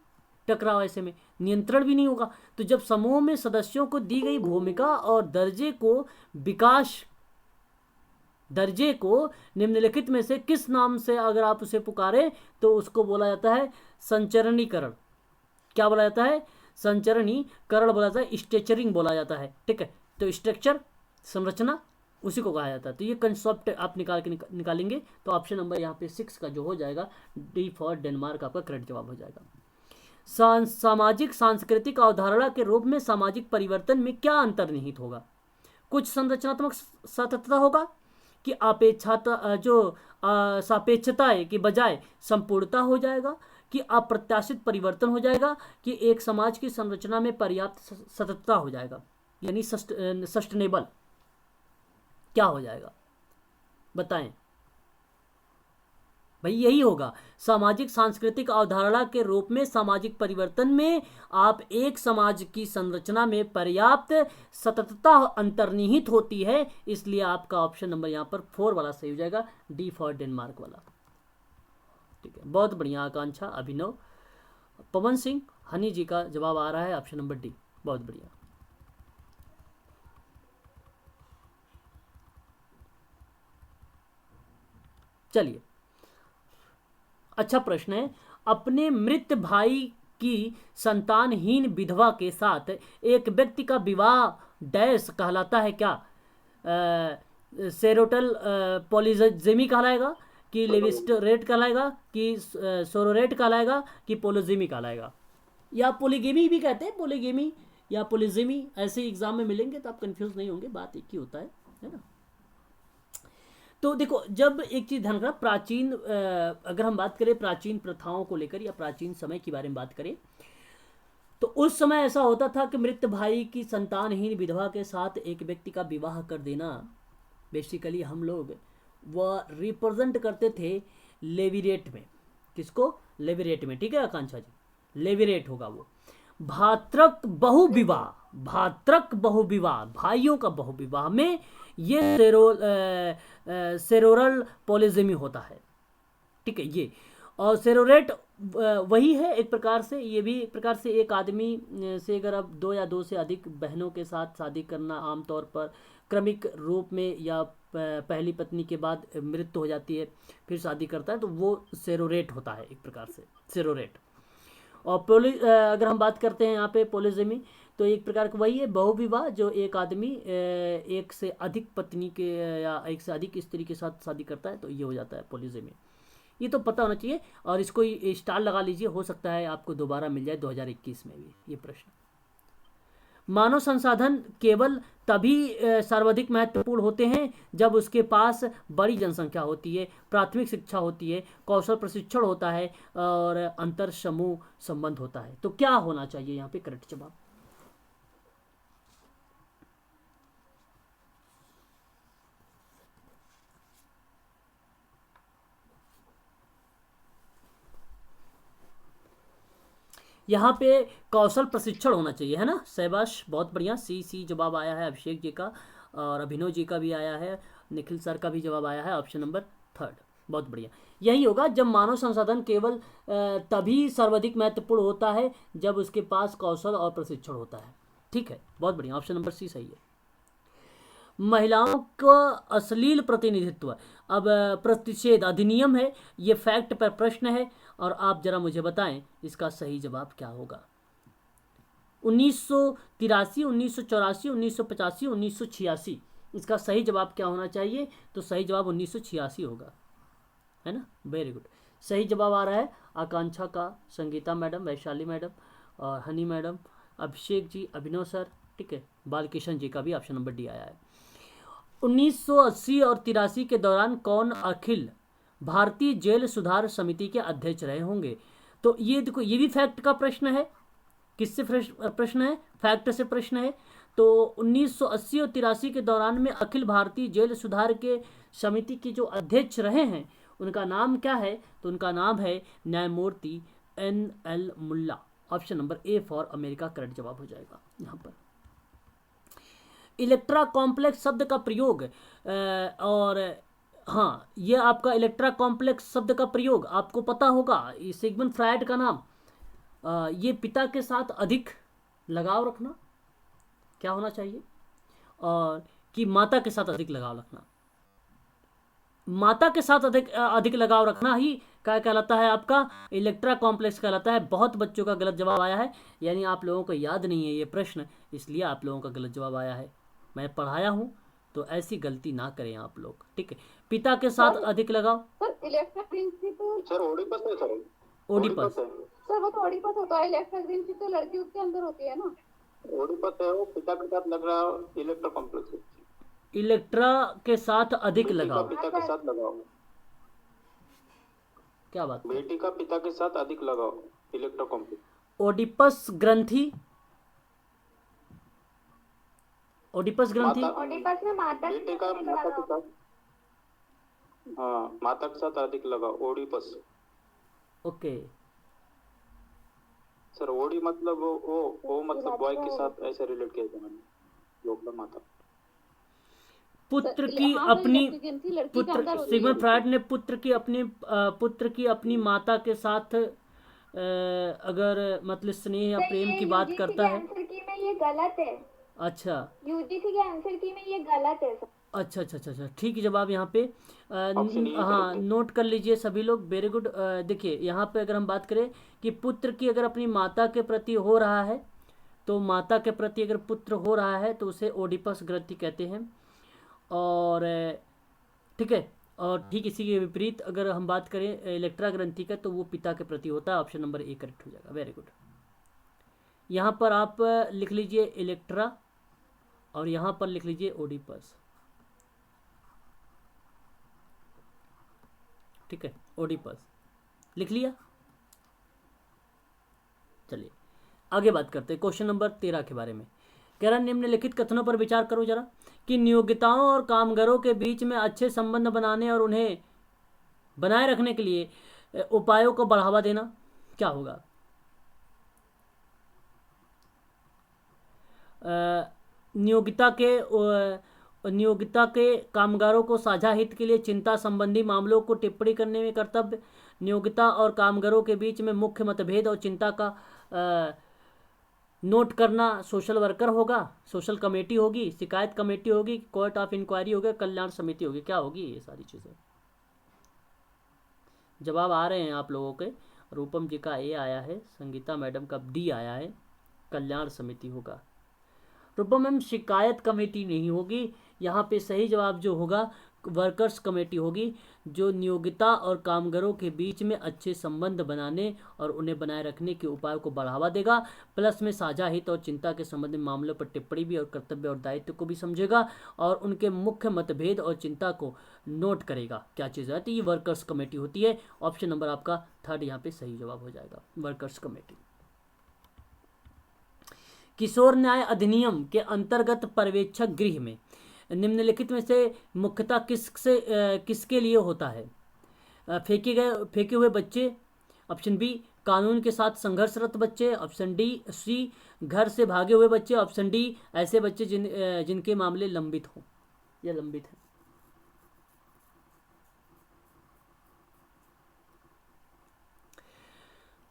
टकराव ऐसे में नियंत्रण भी नहीं होगा। तो जब समूह में सदस्यों को दी गई भूमिका और दर्जे को निम्नलिखित में से किस नाम से अगर आप उसे पुकारें तो उसको बोला जाता है संचरणीकरण। क्या बोला जाता है? संचरणीकरण बोला जाता है, स्ट्रक्चरिंग बोला जाता है, ठीक है। तो स्ट्रक्चर, संरचना, उसी को कहा जाता है। तो ये कंसेप्ट आप निकालेंगे तो ऑप्शन नंबर यहाँ पे 6 का जो हो जाएगा, डी फॉर डेनमार्क, आपका करेक्ट जवाब हो जाएगा। सामाजिक सांस्कृतिक अवधारणा के रूप में सामाजिक परिवर्तन में क्या अंतर्निहित होगा? कुछ संरचनात्मक सततता होगा कि सापेक्षता की बजाय संपूर्णता हो जाएगा, कि अप्रत्याशित परिवर्तन हो जाएगा, कि एक समाज की संरचना में पर्याप्त सततता हो जाएगा, यानी सस्टेनेबल क्या हो जाएगा? बताएं भाई। यही होगा, सामाजिक सांस्कृतिक अवधारणा के रूप में सामाजिक परिवर्तन में आप एक समाज की संरचना में पर्याप्त सततता अंतर्निहित होती है, इसलिए आपका ऑप्शन नंबर यहाँ पर 4 वाला सही हो जाएगा, डी फॉर डेनमार्क वाला, ठीक है। बहुत बढ़िया आकांक्षा, अभिनव, पवन सिंह, हनी जी का जवाब आ रहा है ऑप्शन नंबर डी, बहुत बढ़िया। चलिए, अच्छा प्रश्न है। अपने मृत भाई की संतानहीन विधवा के साथ एक व्यक्ति का विवाह डैश कहलाता है क्या? सेरोटल पॉलीजेमी कहलाएगा, कि लेविस्टरेट कहलाएगा, कि सोरोरेट कहलाएगा, कि पोलोजेमी कहलाएगा, या पोलीगेमी भी कहते हैं, पोलीगेमी या पोलीजेमी, ऐसे एग्जाम में मिलेंगे तो आप कंफ्यूज नहीं होंगे, बात एक ही होता है ना। तो देखो, जब एक चीज़ ध्यान रखना, प्राचीन अगर हम बात करें प्राचीन प्रथाओं को लेकर या प्राचीन समय के बारे में बात करें, तो उस समय ऐसा होता था कि मृत भाई की संतानहीन विधवा के साथ एक व्यक्ति का विवाह कर देना, बेसिकली हम लोग वह रिप्रेजेंट करते थे लेविरेट में। किसको? लेविरेट में, ठीक है आकांक्षा जी, लेविरेट होगा वो। भातृक बहुविवाह, भाइयों का बहुविवाह में ये सेरोरल पॉलीजेमी होता है, ठीक है ये। और सेरोरेट वही है एक प्रकार से, ये भी एक प्रकार से एक आदमी से अगर आप 2 या 2 से अधिक बहनों के साथ शादी करना, आमतौर पर क्रमिक रूप में या पहली पत्नी के बाद मृत्यु हो जाती है फिर शादी करता है, तो वो सेरोरेट होता है एक प्रकार से, सेरोरेट। और अगर हम बात करते हैं यहाँ पे पॉलीजेमी, तो एक प्रकार का वही है बहुविवाह, जो एक आदमी एक से अधिक पत्नी के या एक से अधिक स्त्री के साथ शादी करता है, तो ये हो जाता है पॉलीजेमी। ये तो पता होना चाहिए, और इसको स्टार लगा लीजिए, हो सकता है आपको दोबारा मिल जाए 2021 में भी ये प्रश्न। मानव संसाधन केवल तभी सर्वाधिक महत्वपूर्ण होते हैं जब उसके पास बड़ी जनसंख्या होती है, प्राथमिक शिक्षा होती है, कौशल प्रशिक्षण होता है और अंतर समूह संबंध होता है। तो क्या होना चाहिए यहाँ पे करेक्ट जवाब? यहाँ पे कौशल प्रशिक्षण होना चाहिए, है ना। शहबाश, बहुत बढ़िया, सी जवाब आया है अभिषेक जी का, और अभिनव जी का भी आया है, निखिल सर का भी जवाब आया है ऑप्शन नंबर 3, बहुत बढ़िया। यही होगा, जब मानव संसाधन केवल तभी सर्वाधिक महत्वपूर्ण होता है जब उसके पास कौशल और प्रशिक्षण होता है, ठीक है, बहुत बढ़िया, ऑप्शन नंबर सी सही है। महिलाओं का अश्लील प्रतिनिधित्व, अब प्रतिषेध अधिनियम है, ये फैक्ट पर प्रश्न है, और आप जरा मुझे बताएं इसका सही जवाब क्या होगा। 1983, 1984, 1985, 1986, इसका सही जवाब क्या होना चाहिए? तो सही जवाब 1986 होगा, है ना। वेरी गुड, सही जवाब आ रहा है आकांक्षा का, संगीता मैडम, वैशाली मैडम और हनी मैडम, अभिषेक जी, अभिनव सर, ठीक है, बालकिशन जी का भी ऑप्शन नंबर डी आया है। 1980 और 83 के दौरान कौन अखिल भारतीय जेल सुधार समिति के अध्यक्ष रहे होंगे? तो ये देखो, ये भी फैक्ट का प्रश्न है। किससे प्रश्न है? फैक्ट से प्रश्न है। तो 1980 और 83 के दौरान में अखिल भारतीय जेल सुधार के समिति के जो अध्यक्ष रहे हैं उनका नाम क्या है? तो उनका नाम है न्यायमूर्ति NL Mulla. Option number A for America correct जवाब हो जाएगा यहाँ पर। इलेक्ट्रा कॉम्प्लेक्स शब्द का प्रयोग और हाँ, ये आपका इलेक्ट्रा कॉम्प्लेक्स शब्द का प्रयोग आपको पता होगा। सिगमंड फ्रायड का नाम, ये पिता के साथ अधिक लगाव रखना क्या होना चाहिए, और कि माता के साथ अधिक लगाव रखना। माता के साथ अधिक लगाव रखना ही क्या कहलाता है? आपका इलेक्ट्रा कॉम्प्लेक्स कहलाता है। बहुत बच्चों का गलत जवाब आया है, यानी आप लोगों को याद नहीं है ये प्रश्न, इसलिए आप लोगों का गलत जवाब आया है। मैं पढ़ाया हूँ तो ऐसी गलती ना करें आप लोग, ठीक है। पिता के साथ अधिक लगाव sir Electra principle sir Oedipus है सर। ओडिपस। सर वो तो ओडिपस होता है, इलेक्ट्रा प्रिंसिपल लड़कियों के अंदर होती है ना। ओडिपस है वो पिता के साथ लग रहा इलेक्ट्रा कॉम्प्लेक्स। इलेक्ट्रा के साथ अधिक लगाव, पिता के साथ लगाओ। क्या बात? बेटी का पिता के साथ अधिक लगाओ इलेक्ट्रा कॉम्प्लेक्स। ओडिपस ग्रंथि, ओडिपस ग्रंथि ओडिपस में माता बेटे का माता के साथ, हाँ माता के साथ अधिक लगाओ ओडिपस। ओके सर ओडी मतलब वो मतलब बॉय के साथ ऐसे रिलेट किया जाना लोकला माता। पुत्र की अपनी पुत्र, सिगमंड फ्रायड ने पुत्र की अपनी माता के साथ अगर मतलब स्नेह या प्रेम की बात करता है। आंसर की में ये गलत है। अच्छा, यूजीसी के आंसर की में ये गलत है। अच्छा, ठीक है जवाब यहाँ पे हाँ नोट कर लीजिए सभी लोग, वेरी गुड। देखिए यहाँ पे अगर हम बात करें कि पुत्र की अगर अपनी माता के प्रति हो रहा है, तो माता के प्रति अगर पुत्र हो रहा है तो उसे ओडिपस ग्रंथि कहते हैं। और ठीक है, और ठीक इसी के विपरीत अगर हम बात करें इलेक्ट्रा ग्रंथि का, तो वो पिता के प्रति होता है। ऑप्शन नंबर ए करेक्ट हो जाएगा, वेरी गुड। यहाँ पर आप लिख लीजिए इलेक्ट्रा और यहाँ पर लिख लीजिए ओडिपस, ठीक है, ओडिपस लिख लिया। चलिए आगे बात करते हैं क्वेश्चन नंबर 13 के बारे में। कह रहा निम्नलिखित कथनों पर विचार करो जरा कि नियोक्ताओं और कामगारों के बीच में अच्छे संबंध बनाने और उन्हें बनाए रखने के लिए उपायों को बढ़ावा देना क्या होगा? नियोक्ता के कामगारों को साझा हित के लिए चिंता संबंधी मामलों को टिप्पणी करने में कर्तव्य। नियोक्ता और कामगारों के बीच में मुख्य मतभेद और चिंता का नोट करना सोशल वर्कर होगा, सोशल कमेटी होगी, शिकायत कमेटी होगी, कोर्ट ऑफ इंक्वायरी होगा, कल्याण समिति होगी, क्या होगी ये सारी चीज़ें? जवाब आ रहे हैं आप लोगों के। रूपम जी का ए आया है, संगीता मैडम का डी आया है, कल्याण समिति होगा। रूपम मैम शिकायत कमेटी नहीं होगी, यहाँ पे सही जवाब जो होगा वर्कर्स कमेटी होगी, जो नियोक्ता और कामगारों के बीच में अच्छे संबंध बनाने और उन्हें बनाए रखने के उपायों को बढ़ावा देगा, प्लस में साझा हित और चिंता के संबंधित मामलों पर टिप्पणी भी और कर्तव्य और दायित्व को भी समझेगा और उनके मुख्य मतभेद और चिंता को नोट करेगा। क्या चीज़ है? तो ये वर्कर्स कमेटी होती है। ऑप्शन नंबर आपका थर्ड यहाँ पे सही जवाब हो जाएगा, वर्कर्स कमेटी। किशोर न्याय अधिनियम के अंतर्गत पर्यवेक्षक गृह में निम्नलिखित में से मुख्यतः किसके लिए होता है? फेंके हुए बच्चे, ऑप्शन बी कानून के साथ संघर्षरत बच्चे, ऑप्शन सी घर से भागे हुए बच्चे, ऑप्शन डी ऐसे बच्चे जिनके मामले लंबित हों या लंबित हैं।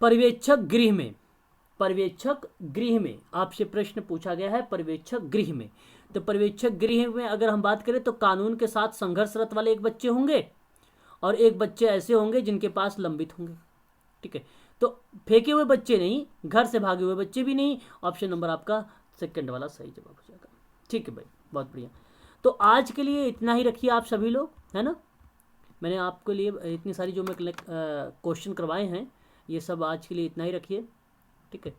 पर्यवेक्षक गृह में आपसे प्रश्न पूछा गया है, पर्यवेक्षक गृह में। तो पर्यवेक्षक गृह में अगर हम बात करें तो कानून के साथ संघर्षरत वाले एक बच्चे होंगे और एक बच्चे ऐसे होंगे जिनके पास लंबित होंगे, ठीक है। तो फेंके हुए बच्चे नहीं, घर से भागे हुए बच्चे भी नहीं। ऑप्शन नंबर आपका सेकंड वाला सही जवाब हो जाएगा, ठीक है भाई, बहुत बढ़िया। तो आज के लिए इतना ही रखिए आप सभी लोग, है ना। मैंने आपके लिए इतनी सारी जो मैं क्वेश्चन करवाए हैं ये सब आज के लिए इतना ही रखिए, ठीक है।